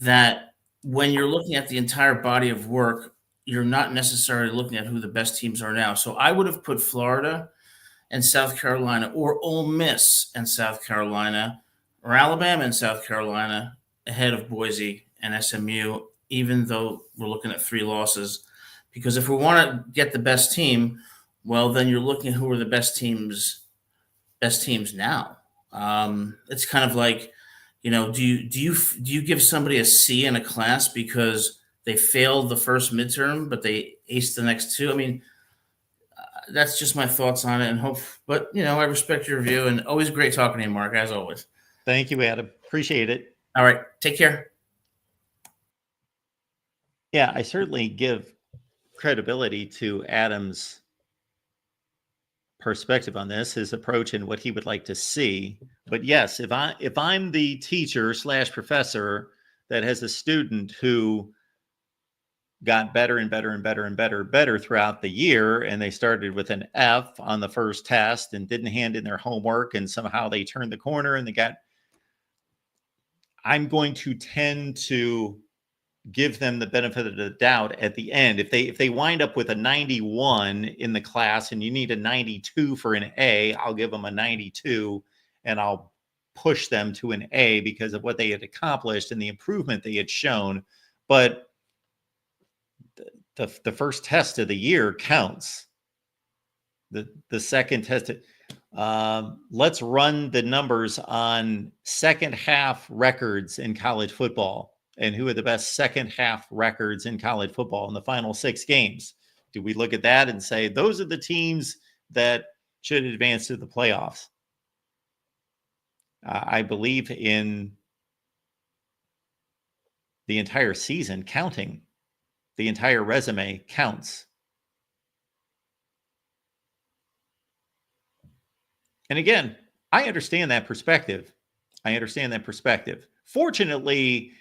that when you're looking at the entire body of work, you're not necessarily looking at who the best teams are now. So I would have put Florida and South Carolina, or Ole Miss and South Carolina, or Alabama and South Carolina ahead of Boise and SMU, even though we're looking at 3 losses. Because if we want to get the best team, well, then you're looking at who are the best teams now. It's kind of like, do you give somebody a C in a class because they failed the first midterm, but they aced the next 2? I mean, That's just my thoughts on it, and hope. But I respect your view, and always great talking to you, Mark, as always. Thank you, Adam. Appreciate it. All right, take care. Yeah, I certainly give credibility to Adam's perspective on this, his approach, and what he would like to see. But yes, if I'm the teacher / professor that has a student who got better and better and better and better throughout the year, and they started with an F on the first test and didn't hand in their homework, and somehow they turned the corner and I'm going to tend to give them the benefit of the doubt at the end. If they wind up with a 91 in the class and you need a 92 for an A, I'll give them a 92 and I'll push them to an A because of what they had accomplished and the improvement they had shown. But the first test of the year counts. The second test, let's run the numbers on second half records in college football and who are the best second half records in college football in the final 6 games. Do we look at that and say those are the teams that should advance to the playoffs? I believe in the entire season counting. The entire resume counts. And again, I understand that perspective. Fortunately,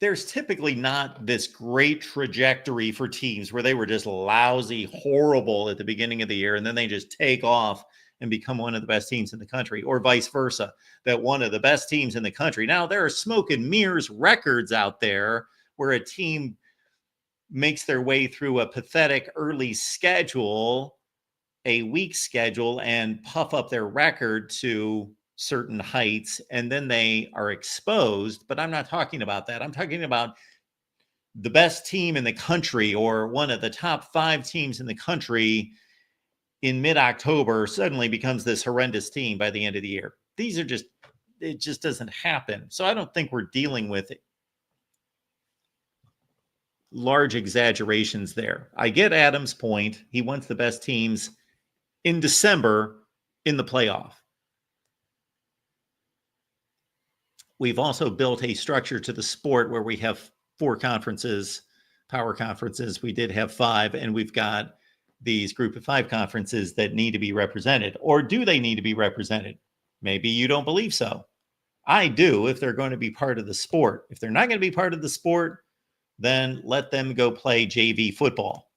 there's typically not this great trajectory for teams where they were just lousy, horrible at the beginning of the year, and then they just take off and become one of the best teams in the country, or vice versa, that one of the best teams in the country. Now, there are smoke and mirrors records out there where a team makes their way through a pathetic early schedule, a weak schedule, and puff up their record to certain heights, and then they are exposed. But I'm not talking about that. I'm talking about the best team in the country or one of the top 5 teams in the country in mid-October suddenly becomes this horrendous team by the end of the year. It just doesn't happen. So I don't think we're dealing with large exaggerations there. I get Adam's point. He wants the best teams in December in the playoff. We've also built a structure to the sport where we have 4 conferences, power conferences. We did have 5, and we've got these group of 5 conferences that need to be represented. Or do they need to be represented? Maybe you don't believe so. I do, if they're going to be part of the sport. If they're not going to be part of the sport, then let them go play JV football.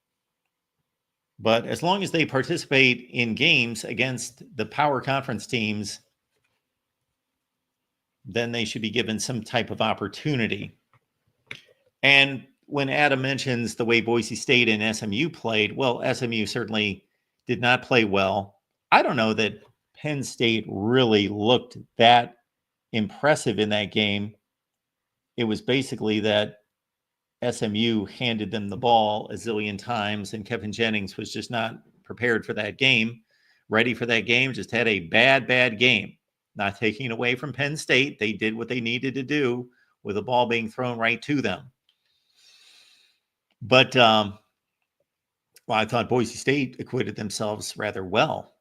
But as long as they participate in games against the power conference teams, then they should be given some type of opportunity. And when Adam mentions the way Boise State and SMU played, well, SMU certainly did not play well. I don't know that Penn State really looked that impressive in that game. It was basically that SMU handed them the ball a zillion times, and Kevin Jennings was just not prepared for that game, ready for that game, just had a bad game. Not taking it away from Penn State. They did what they needed to do with the ball being thrown right to them. But I thought Boise State acquitted themselves rather well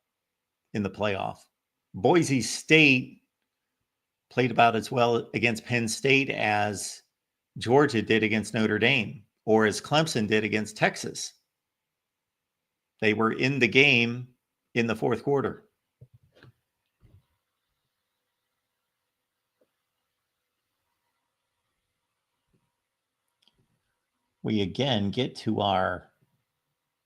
in the playoff. Boise State played about as well against Penn State as Georgia did against Notre Dame, or as Clemson did against Texas. They were in the game in the fourth quarter. We again get to our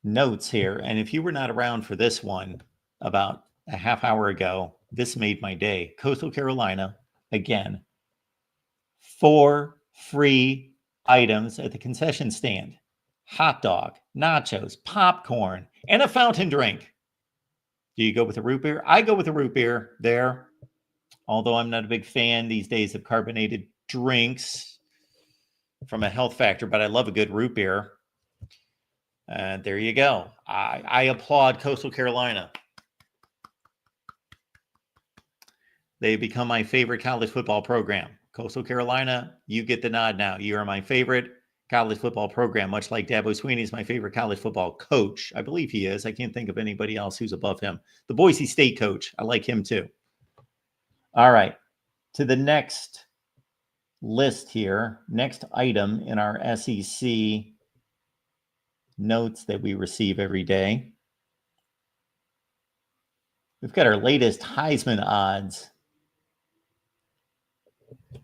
notes here. And if you were not around for this one about a half hour ago, this made my day. Coastal Carolina, again, 4 free items at the concession stand: hot dog, nachos, popcorn, and a fountain drink. Do you go with a root beer? I go with a root beer there, although I'm not a big fan these days of carbonated drinks from a health factor, but I love a good root beer. And there you go. I applaud Coastal Carolina. They've become my favorite college football program. Coastal Carolina, you get the nod now. You are my favorite. college football program, much like Dabo Swinney is my favorite college football coach. I believe he is. I can't think of anybody else who's above him. The Boise State coach. I like him too. All right. To the next list here. Next item in our SEC notes that we receive every day. We've got our latest Heisman odds.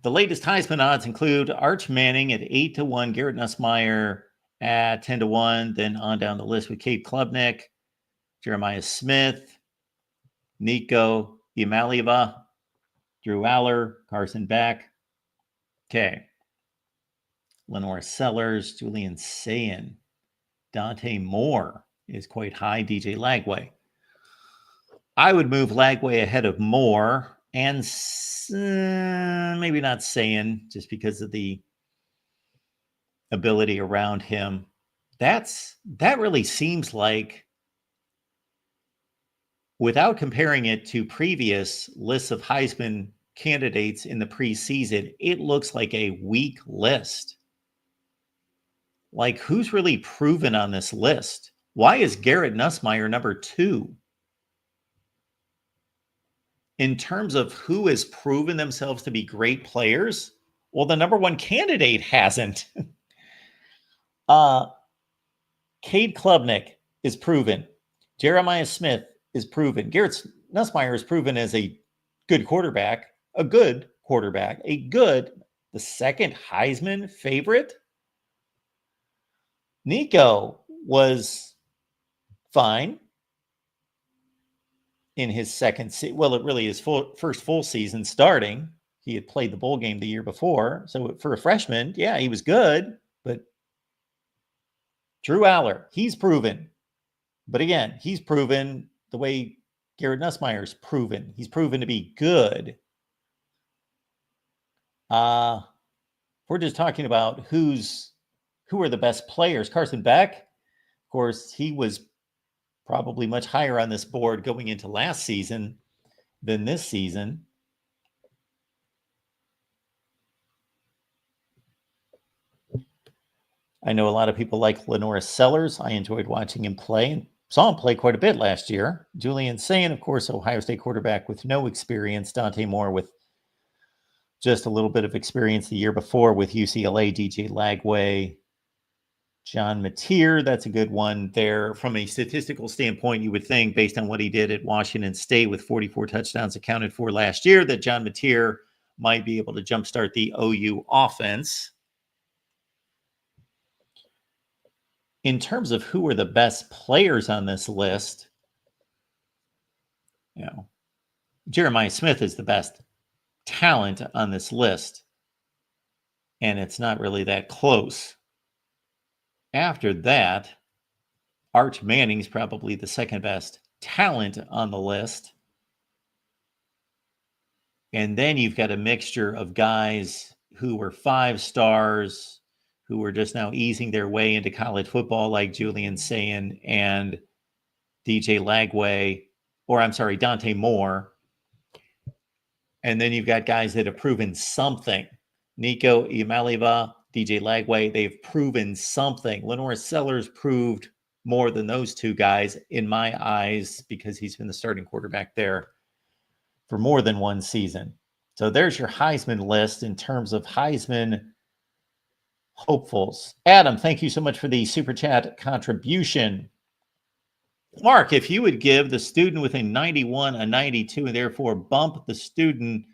The latest Heisman odds include Arch Manning at 8-1, Garrett Nussmeier at 10-1, then on down the list with Cade Klubnik, Jeremiah Smith, Nico Iamaleava, Drew Aller, Carson Beck. Okay. Lenore Sellers, Julian Sayin, Dante Moore is quite high, DJ Lagway. I would move Lagway ahead of Moore and maybe not Sayin just because of the ability around him. That really seems like, without comparing it to previous lists of Heisman candidates in the preseason, it looks like a weak list. Like, who's really proven on this list? Why is Garrett Nussmeier number 2? In terms of who has proven themselves to be great players, well, the number 1 candidate hasn't. Cade Klubnik is proven. Jeremiah Smith is proven. Garrett Nussmeier is proven as a good quarterback, the second Heisman favorite. Nico was fine in his second season. Well, it really is first full season starting. He had played the bowl game the year before. So for a freshman, yeah, he was good. But Drew Aller, he's proven. But again, he's proven the way Garrett Nussmeier's proven. He's proven to be good. We're just talking about who are the best players. Carson Beck, of course, he was probably much higher on this board going into last season than this season. I know a lot of people like Lenore Sellers. I enjoyed watching him play and saw him play quite a bit last year. Julian Sayin, of course, Ohio State quarterback with no experience. Dante Moore with just a little bit of experience the year before with UCLA. DJ Lagway, John Mateer, that's a good one there. From a statistical standpoint, you would think, based on what he did at Washington State with 44 touchdowns accounted for last year, that John Mateer might be able to jumpstart the OU offense. In terms of who are the best players on this list, Jeremiah Smith is the best talent on this list, and it's not really that close. After that, Arch Manning's probably the second best talent on the list. And then you've got a mixture of guys who were 5 stars, who were just now easing their way into college football, like Julian Sayin and DJ Lagway, Dante Moore. And then you've got guys that have proven something. Nico Iamaleava, DJ Lagway, they've proven something. Lenore Sellers proved more than those 2 guys in my eyes because he's been the starting quarterback there for more than 1 season. So there's your Heisman list in terms of Heisman hopefuls. Adam, thank you so much for the super chat contribution. Mark, if you would give the student with a 91 a 92 and therefore bump the student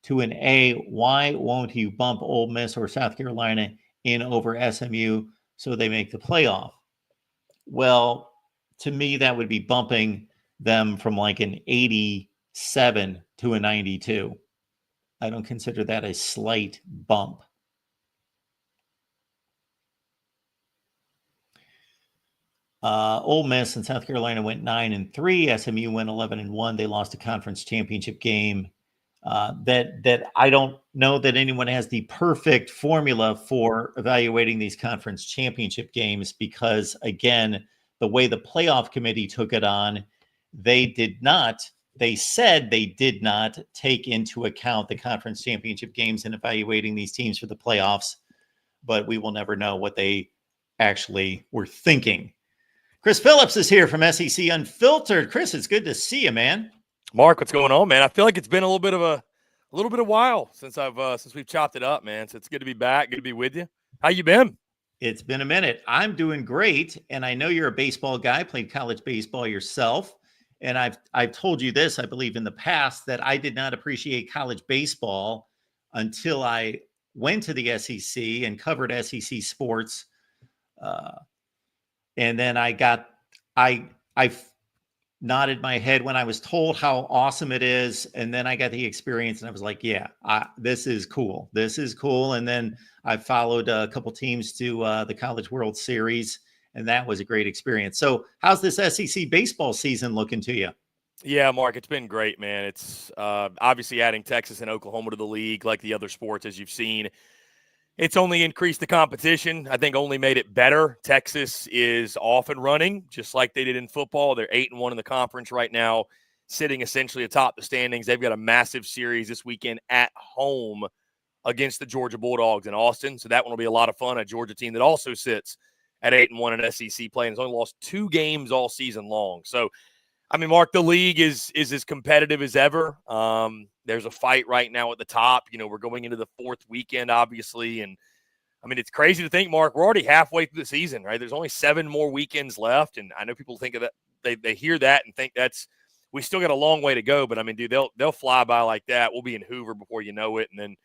to an A, why won't you bump Ole Miss or South Carolina in over SMU so they make the playoff? Well, to me, that would be bumping them from like an 87 to a 92. I don't consider that a slight bump. Ole Miss and South Carolina went 9-3. SMU went 11-1. They lost a conference championship game. That I don't know that anyone has the perfect formula for evaluating these conference championship games because, again, the way the playoff committee took it on, they said they did not take into account the conference championship games in evaluating these teams for the playoffs. but we will never know what they actually were thinking. Chris Phillips is here from SEC Unfiltered. Chris, it's good to see you, man. Mark, what's going on, man? I feel like it's been a little bit of a while since we've chopped it up, man. So it's good to be back. Good to be with you. How you been? It's been a minute. I'm doing great, and I know you're a baseball guy, played college baseball yourself. And I've told you this, I believe, in the past, that I did not appreciate college baseball until I went to the SEC and covered SEC sports. And then I nodded my head when I was told how awesome it is. And then I got the experience and I was like, yeah, this is cool. This is cool. And then I followed a couple teams to the College World Series, and that was a great experience. So how's this SEC baseball season looking to you? Yeah, Mark, it's been great, man. It's obviously adding Texas and Oklahoma to the league like the other sports, as you've seen. It's only increased the competition. I think only made it better. Texas is off and running, just like they did in football. They're 8-1 in the conference right now, sitting essentially atop the standings. They've got a massive series this weekend at home against the Georgia Bulldogs in Austin. So that one will be a lot of fun. A Georgia team that also sits at 8-1 in SEC play and has only lost 2 games all season long. So, I mean, Mark, the league is as competitive as ever. There's a fight right now at the top. You know, we're going into the 4th weekend, obviously. And, I mean, it's crazy to think, Mark, we're already halfway through the season, right? There's only 7 more weekends left. And I know people think of that. They hear that and think we still got a long way to go. But, I mean, dude, they'll fly by like that. We'll be in Hoover before you know it. And then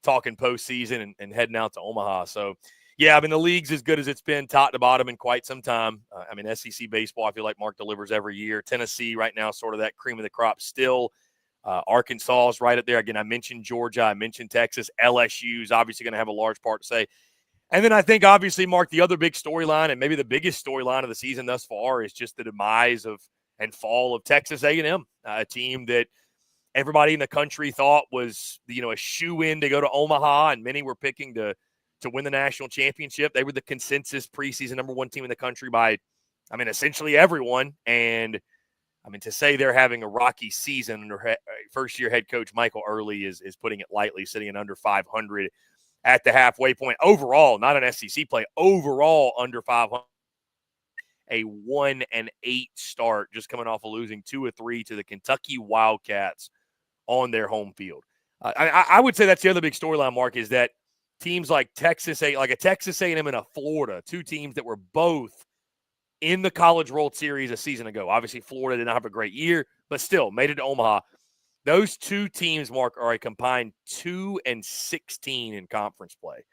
talking postseason and heading out to Omaha. So, yeah, I mean, the league's as good as it's been top to bottom in quite some time. I mean, SEC baseball, I feel like Mark delivers every year. Tennessee right now, sort of that cream of the crop still. Arkansas is right up there. Again, I mentioned Georgia. I mentioned Texas. LSU is obviously going to have a large part to say. And then I think, obviously, Mark, the other big storyline and maybe the biggest storyline of the season thus far is just the demise of and fall of Texas A&M, a team that everybody in the country thought was, a shoe-in to go to Omaha, and many were picking to win the national championship. They were the consensus preseason number 1 team in the country by, I mean, essentially everyone. And, I mean, to say they're having a rocky season under first-year head coach Michael Early is putting it lightly, sitting at under 500 at the halfway point. Overall, not an SEC play, overall under 500. A 1-8 start, just coming off of losing 2 of 3 to the Kentucky Wildcats on their home field. I would say that's the other big storyline, Mark, is that teams like a Texas A&M and a Florida, 2 teams that were both in the College World Series a season ago. Obviously, Florida did not have a great year, but still made it to Omaha. Those 2 teams, Mark, are a combined 2-16 in conference play.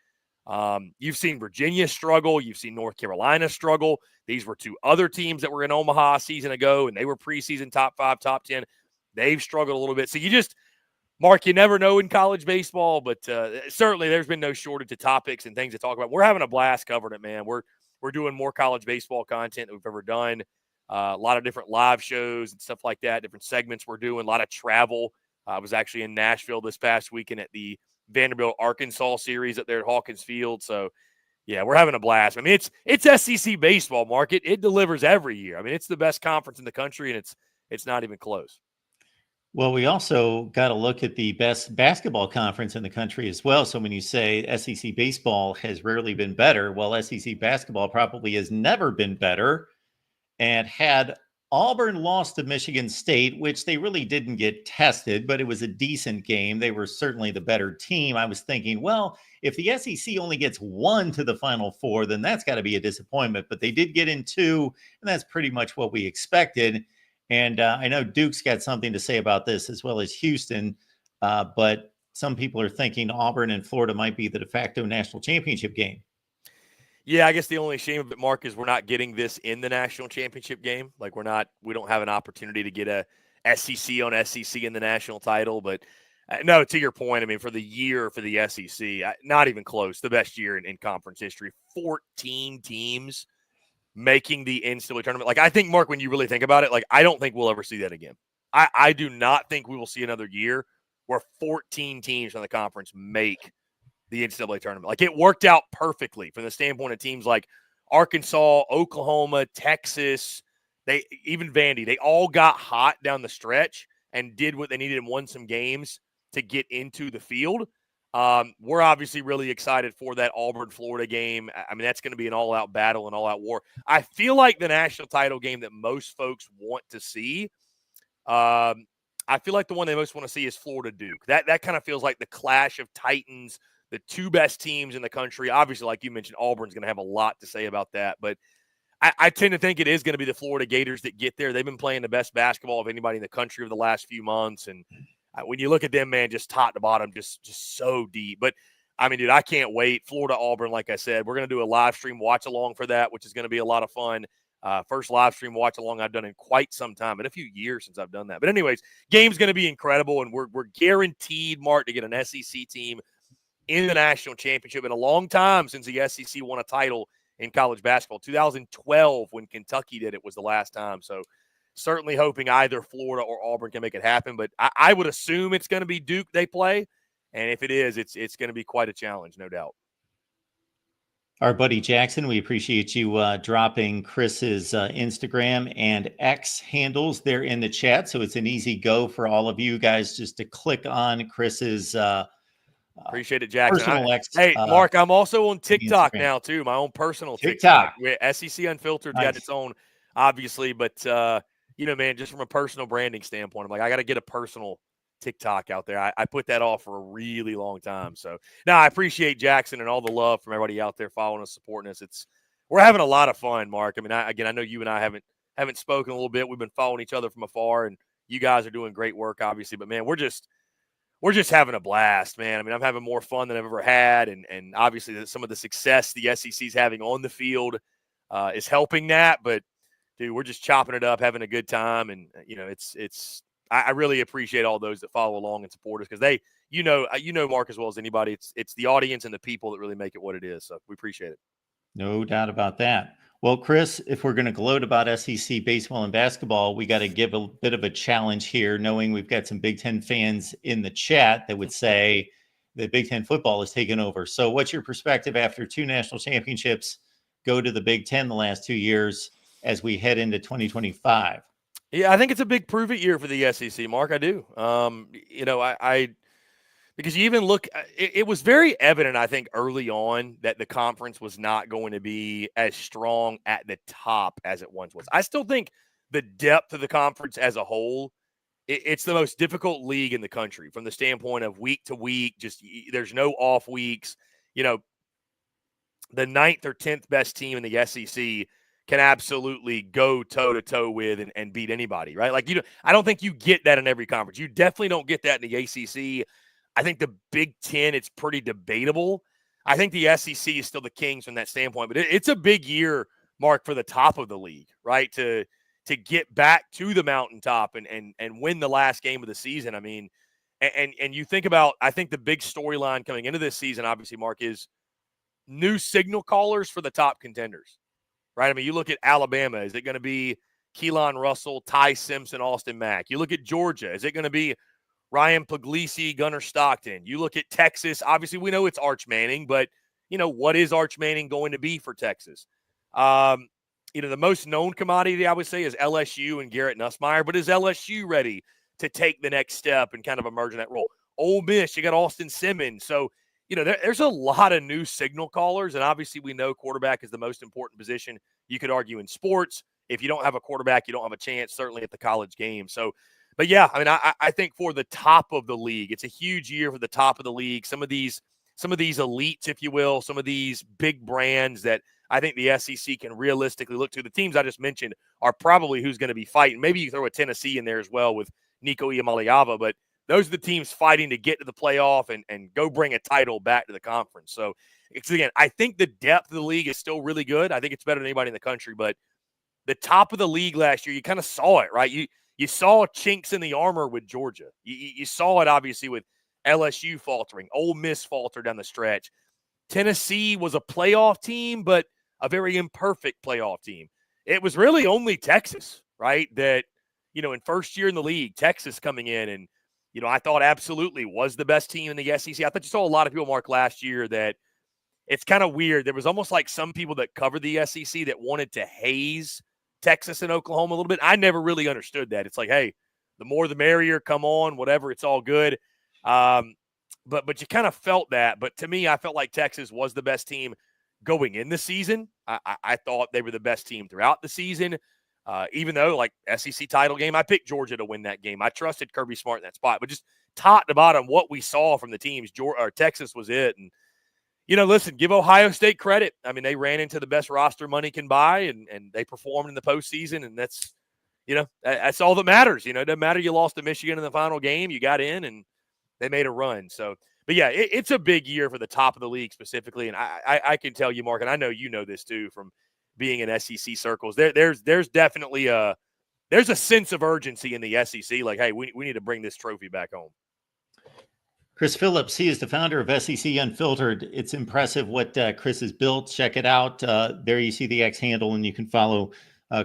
You've seen Virginia struggle. You've seen North Carolina struggle. These were 2 other teams that were in Omaha a season ago, and they were preseason top 5, top 10. They've struggled a little bit. So Mark, you never know in college baseball, but certainly there's been no shortage of topics and things to talk about. We're having a blast covering it, man. We're doing more college baseball content than we've ever done. A lot of different live shows and stuff like that, different segments we're doing, a lot of travel. I was actually in Nashville this past weekend at the Vanderbilt Arkansas series up there at Hawkins Field. So, yeah, we're having a blast. I mean, it's SEC baseball, Mark. It delivers every year. I mean, it's the best conference in the country, and it's not even close. Well, we also got to look at the best basketball conference in the country as well. So when you say SEC baseball has rarely been better, well, SEC basketball probably has never been better. And had Auburn lost to Michigan State, which they really didn't get tested, but it was a decent game. They were certainly the better team. I was thinking, well, if the SEC only gets 1 to the Final Four, then that's got to be a disappointment. But they did get in 2, and that's pretty much what we expected. And I know Duke's got something to say about this, as well as Houston. But some people are thinking Auburn and Florida might be the de facto national championship game. Yeah, I guess the only shame of it, Mark, is we're not getting this in the national championship game. Like we don't have an opportunity to get a SEC on SEC in the national title. But no, to your point, I mean, for the year for the SEC, not even close. The best year in conference history. 14 teams making the NCAA tournament. Like, I think, Mark, when you really think about it, like, I don't think we'll ever see that again. I do not think we will see another year where 14 teams from the conference make the NCAA tournament. Like, it worked out perfectly from the standpoint of teams like Arkansas, Oklahoma, Texas, even Vandy. They all got hot down the stretch and did what they needed and won some games to get into the field. We're obviously really excited for that Auburn-Florida game. I mean, that's going to be an all-out battle and all-out war. I feel like the national title game that most folks want to see, I feel like the one they most want to see is Florida-Duke. That kind of feels like the clash of titans, the two best teams in the country. Obviously, like you mentioned, Auburn's going to have a lot to say about that. But I tend to think it is going to be the Florida Gators that get there. They've been playing the best basketball of anybody in the country over the last few months. And when you look at them, man, just top to bottom, just so deep. But, I mean, dude, I can't wait. Florida-Auburn, like I said, we're going to do a live stream watch-along for that, which is going to be a lot of fun. First live stream watch-along I've done in quite some time, but a few years since I've done that. But anyways, game's going to be incredible, and we're guaranteed, Mark, to get an SEC team in the national championship. In a long time since the SEC won a title in college basketball. 2012, when Kentucky did it, was the last time. So certainly hoping either Florida or Auburn can make it happen. But I would assume it's going to be Duke they play. And if it is, it's going to be quite a challenge, no doubt. Our buddy Jackson, we appreciate you dropping Chris's Instagram and X handles there in the chat. So it's an easy go for all of you guys just to click on Chris's appreciate it, Jackson. personal X. Hey, Mark, I'm also on TikTok Instagram now, too, my own personal TikTok. SEC Unfiltered Nice. got its own, obviously. But, man, just from a personal branding standpoint, I'm like, I got to get a personal TikTok out there. I put that off for a really long time. So now I appreciate Jackson and all the love from everybody out there following us, supporting us. We're having a lot of fun, Mark. I mean, I know you and I haven't spoken a little bit. We've been following each other from afar, and you guys are doing great work, obviously. But man, we're just having a blast, man. I mean, I'm having more fun than I've ever had, and obviously some of the success the SEC's having on the field is helping that. But dude, we're just chopping it up, having a good time, and I really appreciate all those that follow along and support us because they, Mark, as well as anybody, it's the audience and the people that really make it what it is. So we appreciate it. No doubt about that. Well, Chris, if we're going to gloat about SEC baseball and basketball, we got to give a bit of a challenge here, knowing we've got some Big Ten fans in the chat that would say that Big Ten football is taking over. So what's your perspective after 2 national championships go to the Big Ten the last 2 years as we head into 2025? Yeah, I think it's a big prove-it year for the SEC, Mark. I do. Because you even look, it was very evident, I think, early on that the conference was not going to be as strong at the top as it once was. I still think the depth of the conference as a whole, it's the most difficult league in the country from the standpoint of week to week. Just there's no off weeks. The 9th or 10th best team in the SEC can absolutely go toe-to-toe with and beat anybody, right? Like, I don't think you get that in every conference. You definitely don't get that in the ACC. I think the Big Ten, it's pretty debatable. I think the SEC is still the kings from that standpoint, but it's a big year, Mark, for the top of the league, right? To get back to the mountaintop and win the last game of the season. I mean, and you think about, I think the big storyline coming into this season, obviously, Mark, is new signal callers for the top contenders. Right? I mean, you look at Alabama. Is it going to be Keelan Russell, Ty Simpson, Austin Mack? You look at Georgia. Is it going to be Ryan Puglisi, Gunnar Stockton? You look at Texas. Obviously, we know it's Arch Manning, but, what is Arch Manning going to be for Texas? The most known commodity, I would say, is LSU and Garrett Nussmeier, but is LSU ready to take the next step and kind of emerge in that role? Ole Miss, you got Austin Simmons. So, there's a lot of new signal callers, and obviously we know quarterback is the most important position. You could argue in sports, if you don't have a quarterback, you don't have a chance, certainly at the college game. So, but yeah, I mean, I think for the top of the league, it's a huge year for the top of the league. Some of these elites, if you will, some of these big brands that I think the SEC can realistically look to. The teams I just mentioned are probably who's going to be fighting. Maybe you throw a Tennessee in there as well with Nico Iamaleava, but those are the teams fighting to get to the playoff and go bring a title back to the conference. So, again, I think the depth of the league is still really good. I think it's better than anybody in the country. But the top of the league last year, you kind of saw it, right? You saw chinks in the armor with Georgia. You saw it, obviously, with LSU faltering. Ole Miss faltered down the stretch. Tennessee was a playoff team, but a very imperfect playoff team. It was really only Texas, right, that, in first year in the league, Texas coming in and, I thought absolutely was the best team in the SEC. I thought you saw a lot of people, Mark, last year that it's kind of weird. There was almost like some people that covered the SEC that wanted to haze Texas and Oklahoma a little bit. I never really understood that. It's like, hey, the more the merrier, come on, whatever, it's all good. but you kind of felt that. But to me, I felt like Texas was the best team going in the season. I thought they were the best team throughout the season. Even though, like, SEC title game, I picked Georgia to win that game. I trusted Kirby Smart in that spot. But just top to bottom, what we saw from the teams, Texas was it. And, listen, give Ohio State credit. I mean, they ran into the best roster money can buy, and they performed in the postseason. And that's, that's all that matters. It doesn't matter you lost to Michigan in the final game. You got in, and they made a run. So, but yeah, it's a big year for the top of the league specifically. And I can tell you, Mark, and I know you know this too from being in SEC circles. There's definitely there's a sense of urgency in the SEC. Like, hey, we need to bring this trophy back home. Chris Phillips, he is the founder of SEC Unfiltered. It's impressive what Chris has built. Check it out. There you see the X handle, and you can follow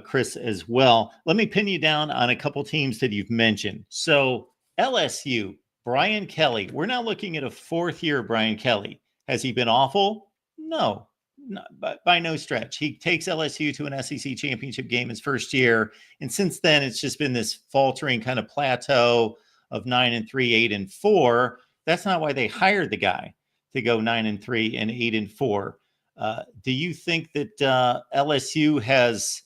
Chris as well. Let me pin you down on a couple teams that you've mentioned. So LSU, Brian Kelly. We're now looking at a fourth year of Brian Kelly. Has he been awful? No, by no stretch. He takes LSU to an SEC championship game his first year. And since then, it's just been this faltering kind of plateau of 9-3, 8-4. That's not why they hired the guy to go 9-3 and 8-4. Do you think that LSU has,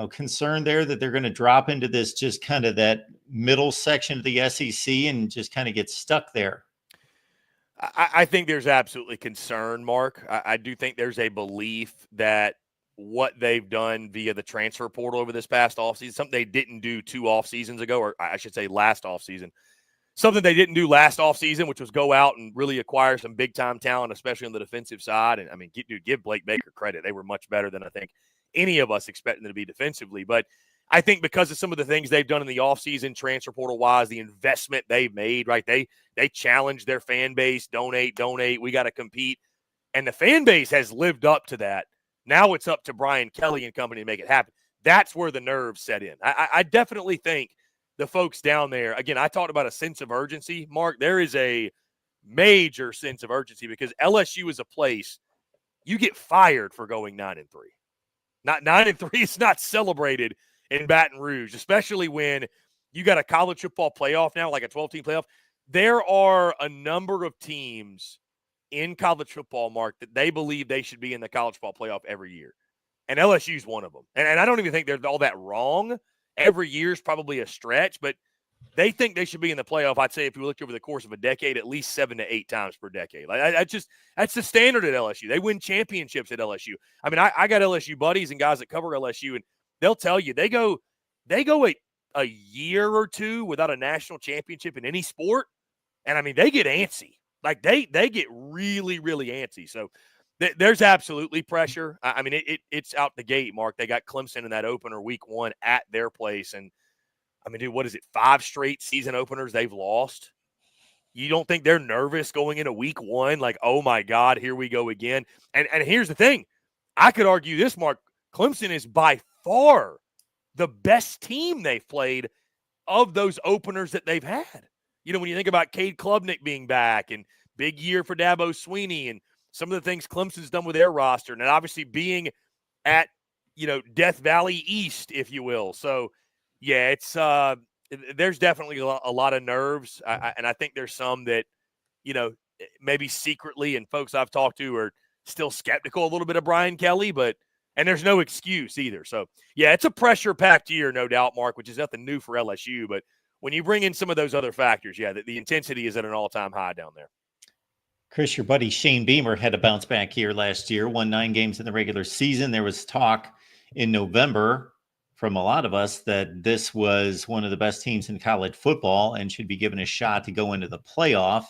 concern there that they're going to drop into this just kind of that middle section of the SEC and just kind of get stuck there? I think there's absolutely concern, Mark. I do think there's a belief that what they've done via the transfer portal over this past offseason, something they didn't do 2 off seasons ago, or I should say last offseason, something they didn't do last offseason, which was go out and really acquire some big-time talent, especially on the defensive side. And, I mean, give Blake Baker credit. They were much better than I think any of us expected them to be defensively. But I think because of some of the things they've done in the offseason, transfer portal-wise, the investment they've made, right, they challenged their fan base, donate, we got to compete. And the fan base has lived up to that. Now it's up to Brian Kelly and company to make it happen. That's where the nerves set in. I definitely think the folks down there, again, I talked about a sense of urgency, Mark. There is a major sense of urgency because LSU is a place you get fired for going 9-3. Not 9-3 is not celebrated in Baton Rouge, especially when you got a college football playoff now, like a 12-team playoff. There are a number of teams in college football, Mark, that they believe they should be in the college football playoff every year. And LSU's one of them. And I don't even think they're all that wrong. Every year is probably a stretch, but they think they should be in the playoff. I'd say if you look over the course of a decade, at least 7 to 8 times per decade. Like that's the standard at LSU. They win championships at LSU. I mean, I got LSU buddies and guys that cover LSU, and they'll tell you they go a year or two without a national championship in any sport, and I mean they get antsy. Like they get really, really antsy. So there's absolutely pressure. I mean, it's out the gate, Mark. They got Clemson in that opener week 1 at their place. And, I mean, dude, what is it, 5 straight season openers they've lost? You don't think they're nervous going into week 1? Like, oh, my God, here we go again. And here's the thing. I could argue this, Mark. Clemson is by far the best team they've played of those openers that they've had. When you think about Cade Klubnik being back and big year for Dabo Swinney and some of the things Clemson's done with their roster, and obviously being at, Death Valley East, if you will. So, yeah, it's there's definitely a lot of nerves, and I think there's some that, maybe secretly, and folks I've talked to are still skeptical a little bit of Brian Kelly, and there's no excuse either. So, yeah, it's a pressure-packed year, no doubt, Mark, which is nothing new for LSU, but when you bring in some of those other factors, yeah, the intensity is at an all-time high down there. Chris, your buddy Shane Beamer had a bounce back year last year, won 9 games in the regular season. There was talk in November from a lot of us that this was one of the best teams in college football and should be given a shot to go into the playoff.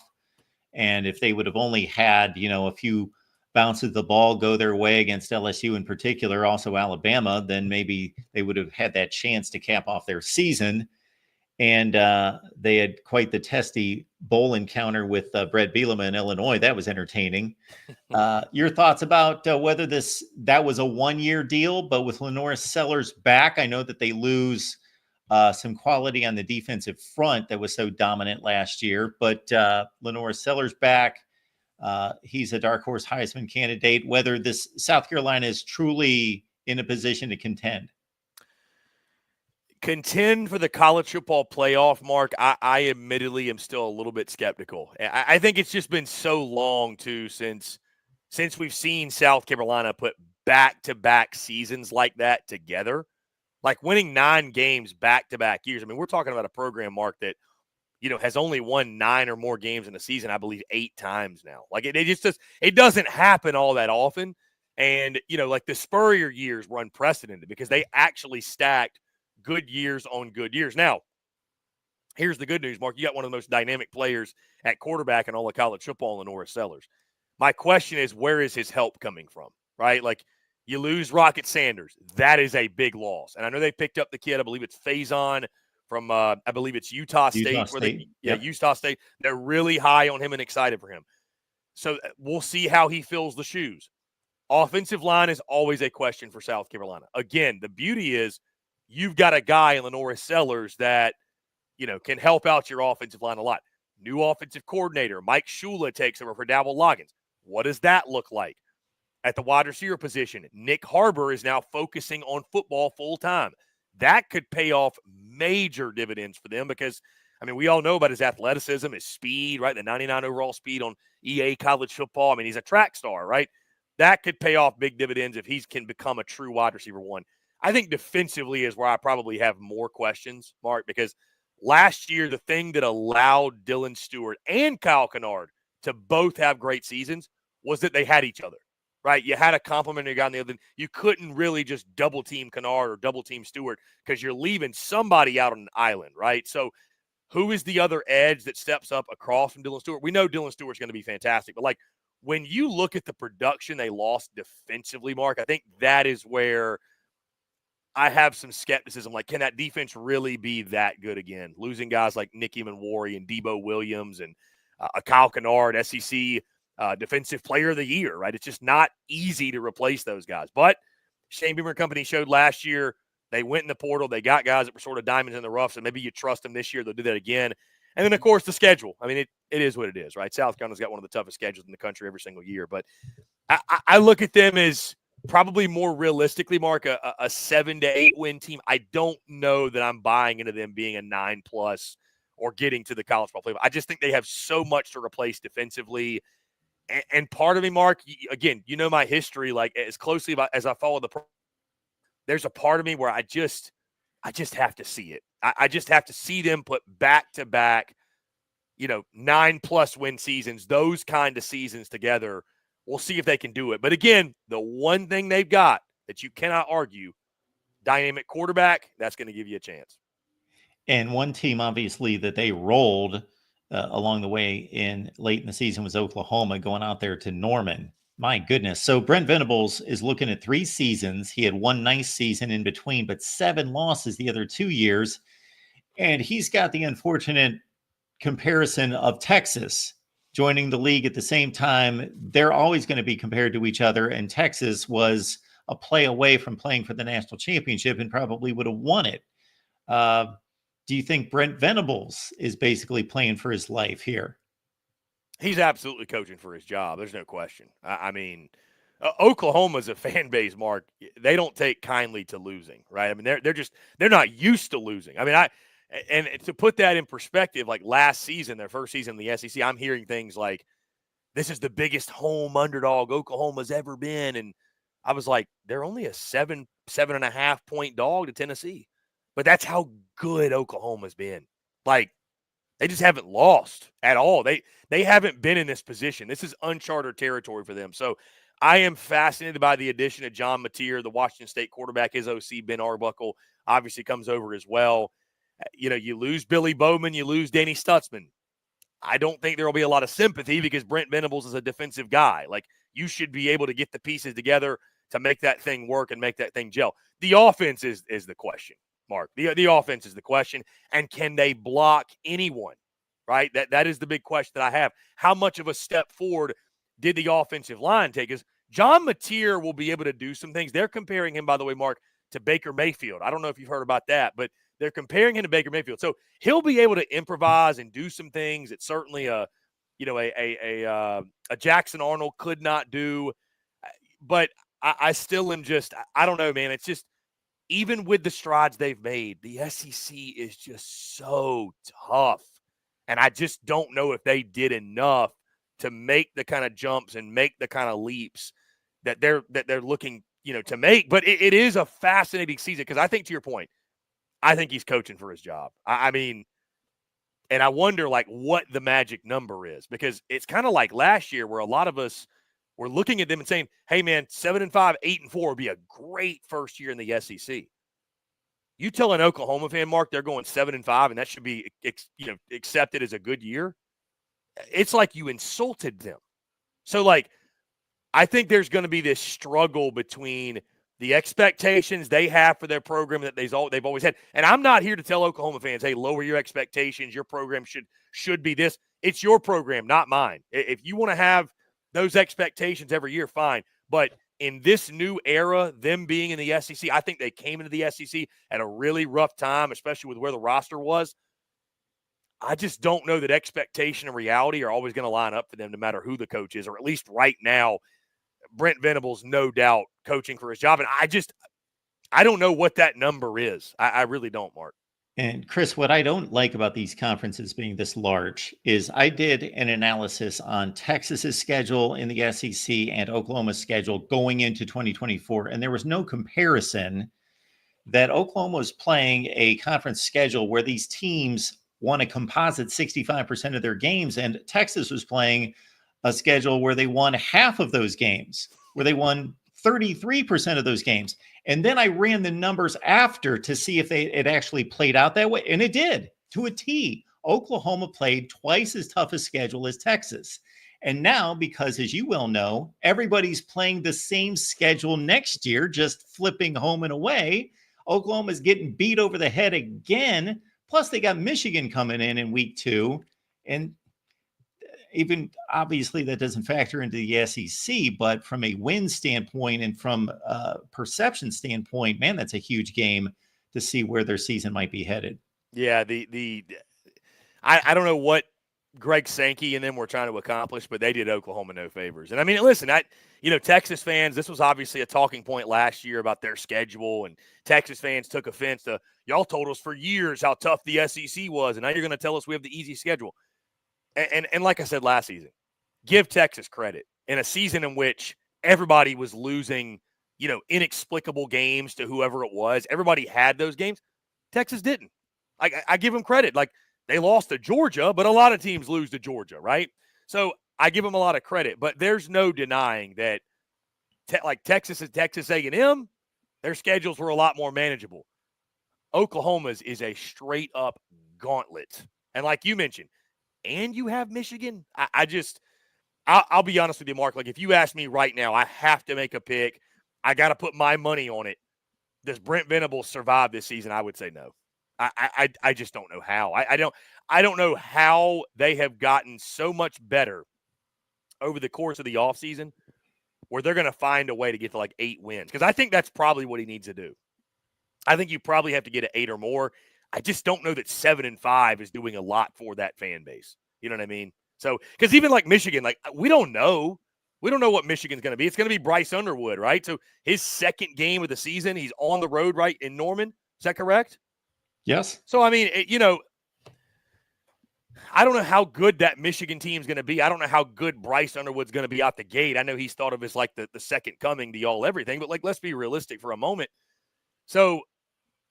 And if they would have only had, a few bounces of the ball go their way against LSU in particular, also Alabama, then maybe they would have had that chance to cap off their season. And they had quite the testy bowl encounter with Brett Bielema in Illinois. That was entertaining. Your thoughts about whether that was a 1-year deal, but with Lenore Sellers back, I know that they lose some quality on the defensive front that was so dominant last year. But Lenore Sellers back, he's a dark horse Heisman candidate. Whether this South Carolina is truly in a position to contend. contend for the college football playoff, Mark, I admittedly am still a little bit skeptical. I think it's just been so long, too, since we've seen South Carolina put back-to-back seasons like that together. Like winning 9 games back-to-back years. I mean, we're talking about a program, Mark, that, has only won 9 or more games in a season, I believe, 8 times now. Like, it doesn't happen all that often. And, like the Spurrier years were unprecedented because they actually stacked good years on good years. Now, here's the good news, Mark. You got one of the most dynamic players at quarterback in all of college football in Norris Sellers. My question is, where is his help coming from, right? Like, you lose Rocket Sanders. That is a big loss. And I know they picked up the kid. I believe it's Faison from, I believe it's Utah State. Yep. Utah State. They're really high on him and excited for him. So we'll see how he fills the shoes. Offensive line is always a question for South Carolina. Again, the beauty is you've got a guy in Norris Sellers that, can help out your offensive line a lot. New offensive coordinator, Mike Shula, takes over for Dowell Loggins. What does that look like? At the wide receiver position, Nick Harbor is now focusing on football full-time. That could pay off major dividends for them because, I mean, we all know about his athleticism, his speed, right? The 99 overall speed on EA college football. I mean, he's a track star, right? That could pay off big dividends if he can become a true wide receiver one. I think defensively is where I probably have more questions, Mark, because last year, the thing that allowed Dylan Stewart and Kyle Kennard to both have great seasons was that they had each other, right? You had a complimentary guy on the other end. You couldn't really just double-team Kennard or double-team Stewart because you're leaving somebody out on an island, right? So who is the other edge that steps up across from Dylan Stewart? We know Dylan Stewart's going to be fantastic, but, like, when you look at the production they lost defensively, Mark, I think that is where I have some skepticism. Like, can that defense really be that good again? Losing guys like Nicky Manwari and Debo Williams and Kyle Kennard, SEC Defensive Player of the Year, right? It's just not easy to replace those guys. But Shane Beamer and company showed last year they went in the portal. They got guys that were sort of diamonds in the rough, so maybe you trust them this year. They'll do that again. And then, of course, the schedule. I mean, it is what it is, right? South Carolina's got one of the toughest schedules in the country every single year. But I look at them as probably more realistically, Mark, a 7 to 8 win team. I don't know that I'm buying into them being a 9+ or getting to the college football playoff. I just think they have so much to replace defensively. And part of me, Mark, again, you know my history, like as closely as I follow the program, there's a part of me where I just have to see it. I just have to see them put back-to-back, 9+ win seasons, those kind of seasons together. We'll see if they can do it. But again, the one thing they've got that you cannot argue, dynamic quarterback, that's going to give you a chance. And one team, obviously, that they rolled along the way late in the season was Oklahoma, going out there to Norman. My goodness. So Brent Venables is looking at 3 seasons. He had one nice season in between, but 7 losses the other 2 years. And he's got the unfortunate comparison of Texas joining the league at the same time. They're always going to be compared to each other. And Texas was a play away from playing for the national championship and probably would have won it. Do you think Brent Venables is basically playing for his life here? He's absolutely coaching for his job. There's no question. I mean, Oklahoma's a fan base, Mark. They don't take kindly to losing, right? I mean, they're not used to losing. I mean, and to put that in perspective, like last season, their first season in the SEC, I'm hearing things like, this is the biggest home underdog Oklahoma's ever been. And I was like, they're only a 7.5 point dog to Tennessee. But that's how good Oklahoma's been. Like, they just haven't lost at all. They haven't been in this position. This is uncharted territory for them. So I am fascinated by the addition of John Mateer, the Washington State quarterback. His OC, Ben Arbuckle, obviously comes over as well. You lose Billy Bowman, you lose Danny Stutzman. I don't think there will be a lot of sympathy because Brent Venables is a defensive guy. Like, you should be able to get the pieces together to make that thing work and make that thing gel. The offense is the question, Mark. The offense is the question. And can they block anyone, right? That is the big question that I have. How much of a step forward did the offensive line take? Is John Mateer will be able to do some things. They're comparing him, by the way, Mark, to Baker Mayfield. I don't know if you've heard about that, but they're comparing him to Baker Mayfield. So he'll be able to improvise and do some things that certainly a Jackson Arnold could not do. But I still am I don't know, man. It's just even with the strides they've made, the SEC is just so tough. And I just don't know if they did enough to make the kind of jumps and make the kind of leaps that they're looking, to make. But it is a fascinating season because I think, to your point, I think he's coaching for his job. I mean, and I wonder what the magic number is, because it's kind of like last year where a lot of us were looking at them and saying, hey man, 7-5, 8-4 would be a great first year in the SEC. You tell an Oklahoma fan, Mark, they're going 7-5 and that should be, accepted as a good year. It's like you insulted them. So I think there's going to be this struggle between the expectations they have for their program that they've always had. And I'm not here to tell Oklahoma fans, hey, lower your expectations. Your program should be this. It's your program, not mine. If you want to have those expectations every year, fine. But in this new era, them being in the SEC, I think they came into the SEC at a really rough time, especially with where the roster was. I just don't know that expectation and reality are always going to line up for them no matter who the coach is, or at least right now, Brent Venables, no doubt, coaching for his job. And I don't know what that number is. I really don't, Mark. And Chris, what I don't like about these conferences being this large is I did an analysis on Texas's schedule in the SEC and Oklahoma's schedule going into 2024. And there was no comparison that Oklahoma was playing a conference schedule where these teams won a composite 65% of their games. And Texas was playing a schedule where they won half of those games, where they won 33% of those games. And then I ran the numbers after to see if it actually played out that way. And it did, to a T. Oklahoma played twice as tough a schedule as Texas. And now, because as you well know, everybody's playing the same schedule next year, just flipping home and away, Oklahoma's getting beat over the head again. Plus, they got Michigan coming in week 2. And even obviously that doesn't factor into the SEC, but from a win standpoint and from a perception standpoint, man, that's a huge game to see where their season might be headed. Yeah, I don't know what Greg Sankey and them were trying to accomplish, but they did Oklahoma no favors. And I mean, listen, Texas fans, this was obviously a talking point last year about their schedule, and Texas fans took offense to, y'all told us for years how tough the SEC was, and now you're going to tell us we have the easy schedule. And like I said last season, give Texas credit. In a season in which everybody was losing, inexplicable games to whoever it was, everybody had those games. Texas didn't. I give them credit. They lost to Georgia, but a lot of teams lose to Georgia, right? So I give them a lot of credit. But there's no denying that, Texas and Texas A&M, their schedules were a lot more manageable. Oklahoma's is a straight-up gauntlet. And like you mentioned, and you have Michigan. I'll be honest with you, Mark. If you ask me right now, I have to make a pick. I got to put my money on it. Does Brent Venables survive this season? I would say no. I just don't know how. I don't know how they have gotten so much better over the course of the offseason where they're going to find a way to get to 8 wins. Because I think that's probably what he needs to do. I think you probably have to get to 8 or more. I just don't know that 7-5 is doing a lot for that fan base. You know what I mean? So, because even Michigan, we don't know. We don't know what Michigan's going to be. It's going to be Bryce Underwood, right? So his second game of the season, he's on the road, right, in Norman. Is that correct? Yes. So, I mean, I don't know how good that Michigan team's going to be. I don't know how good Bryce Underwood's going to be out the gate. I know he's thought of as the second coming to y'all everything, but let's be realistic for a moment. So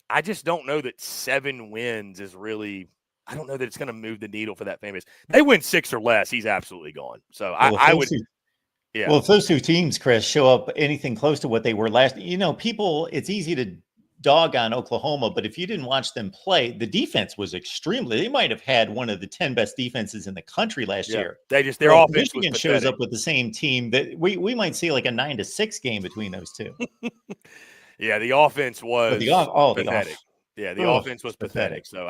I just don't know that 7 wins is really – I don't know that it's going to move the needle for that fan base. They win 6 or less, he's absolutely gone. So I would – yeah. Well, if those two teams, Chris, show up anything close to what they were last – people – it's easy to dog on Oklahoma, but if you didn't watch them play, the defense was extremely – they might have had one of the 10 best defenses in the country last year. Their offense Michigan was shows up with the same team that we might see a 9-6 game between those two. Yeah, the offense was pathetic. The offense was pathetic. So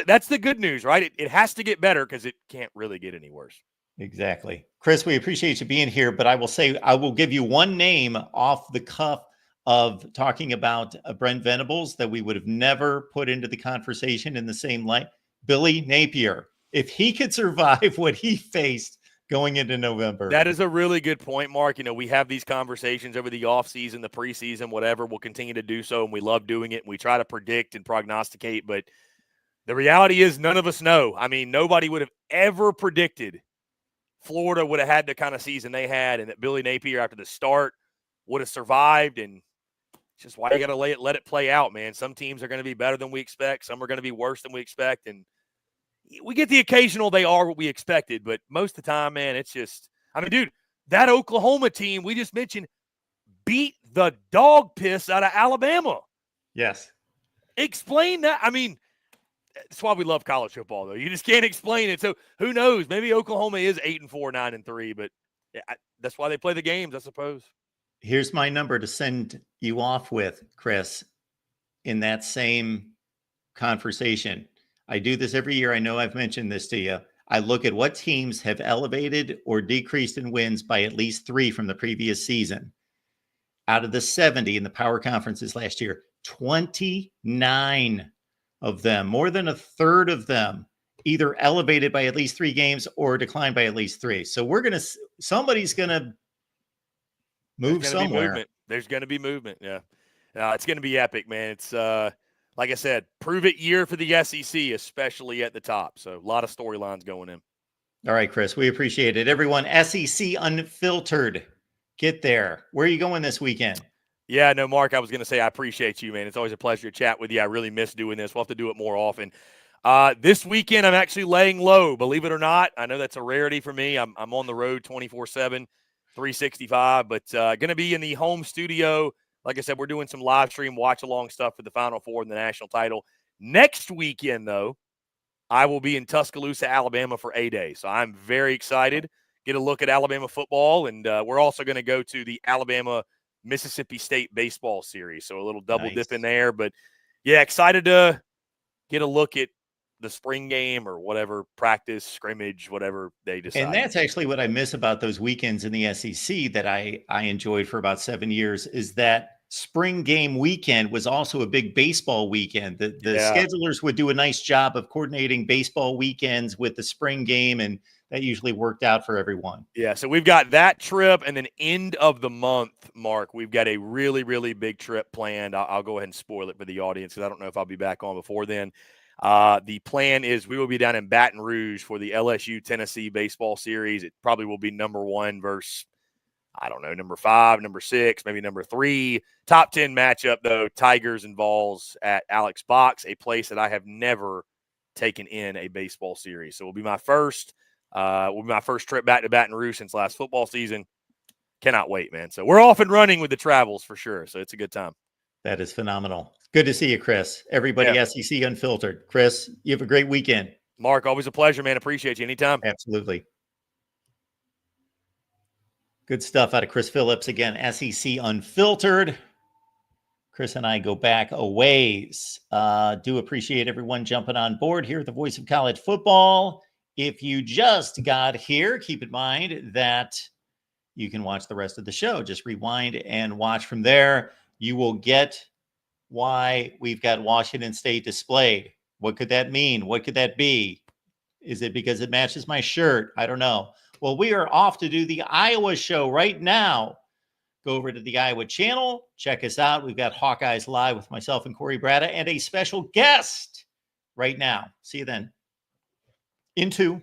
that's the good news, right? It has to get better because it can't really get any worse. Exactly. Chris, we appreciate you being here, but I will say I will give you one name off the cuff of talking about Brent Venables that we would have never put into the conversation in the same light. Billy Napier. If he could survive what he faced going into November. That is a really good point, Mark. We have these conversations over the offseason, the preseason, whatever. We'll continue to do so, and we love doing it. And we try to predict and prognosticate, but the reality is none of us know. I mean, nobody would have ever predicted Florida would have had the kind of season they had, and that Billy Napier after the start would have survived. And it's just why you got to let it play out, man. Some teams are going to be better than we expect. Some are going to be worse than we expect. And we get the occasional they are what we expected, but most of the time, man, it's just – I mean, dude, that Oklahoma team we just mentioned beat the dog piss out of Alabama. Yes. Explain that. I mean, that's why we love college football, though. You just can't explain it. So who knows? Maybe Oklahoma is 8-4, 9-3, but that's why they play the games, I suppose. Here's my number to send you off with, Chris, in that same conversation. I do this every year. I know I've mentioned this to you. I look at what teams have elevated or decreased in wins by at least 3 from the previous season. Out of the 70 in the power conferences last year, 29 of them, more than a third of them, either elevated by at least 3 games or declined by at least 3. So somebody's going to move somewhere. There's going to be movement. Yeah. It's going to be epic, man. It's like I said, prove it year for the SEC, especially at the top. So a lot of storylines going in. All right, Chris, we appreciate it. Everyone, SEC Unfiltered, get there. Where are you going this weekend? Yeah, no, Mark, I was going to say I appreciate you, man. It's always a pleasure to chat with you. I really miss doing this. We'll have to do it more often. This weekend, I'm actually laying low, believe it or not. I know that's a rarity for me. I'm on the road 24/7, 365, but going to be in the home studio. Like I said, we're doing some live stream watch-along stuff for the Final Four and the national title. Next weekend, though, I will be in Tuscaloosa, Alabama for A-Day. So I'm very excited. Get a look at Alabama football, and we're also going to go to the Alabama-Mississippi State baseball series. So a little double dip in there. But, yeah, excited to get a look at the spring game or whatever, practice, scrimmage, whatever they decide. And that's actually what I miss about those weekends in the SEC that I enjoyed for about 7 years, is that spring game weekend was also a big baseball weekend. The schedulers would do a nice job of coordinating baseball weekends with the spring game, and that usually worked out for everyone. Yeah, so we've got that trip, and then end of the month, Mark, we've got a really, really big trip planned. I'll go ahead and spoil it for the audience because I don't know if I'll be back on before then. The plan is we will be down in Baton Rouge for the LSU-Tennessee baseball series. It probably will be number 1 versus, I don't know, number 5, number 6, maybe number 3. Top 10 matchup, though, Tigers and Vols at Alex Box, a place that I have never taken in a baseball series. So it'll be my first trip back to Baton Rouge since last football season. Cannot wait, man. So we're off and running with the travels for sure. So it's a good time. That is phenomenal. Good to see you, Chris. Everybody, SEC Unfiltered. Chris, you have a great weekend. Mark, always a pleasure, man. Appreciate you anytime. Absolutely. Good stuff out of Chris Phillips. Again, SEC Unfiltered. Chris and I go back a ways. Do appreciate everyone jumping on board here at the Voice of College Football. If you just got here, keep in mind that you can watch the rest of the show. Just rewind and watch from there. You will get why we've got Washington State displayed. What could that mean? What could that be? Is it because it matches my shirt? I don't know. Well, we are off to do the Iowa show right now. Go over to the Iowa channel. Check us out. We've got Hawkeyes Live with myself and Corey Bratta and a special guest right now. See you then. In 2.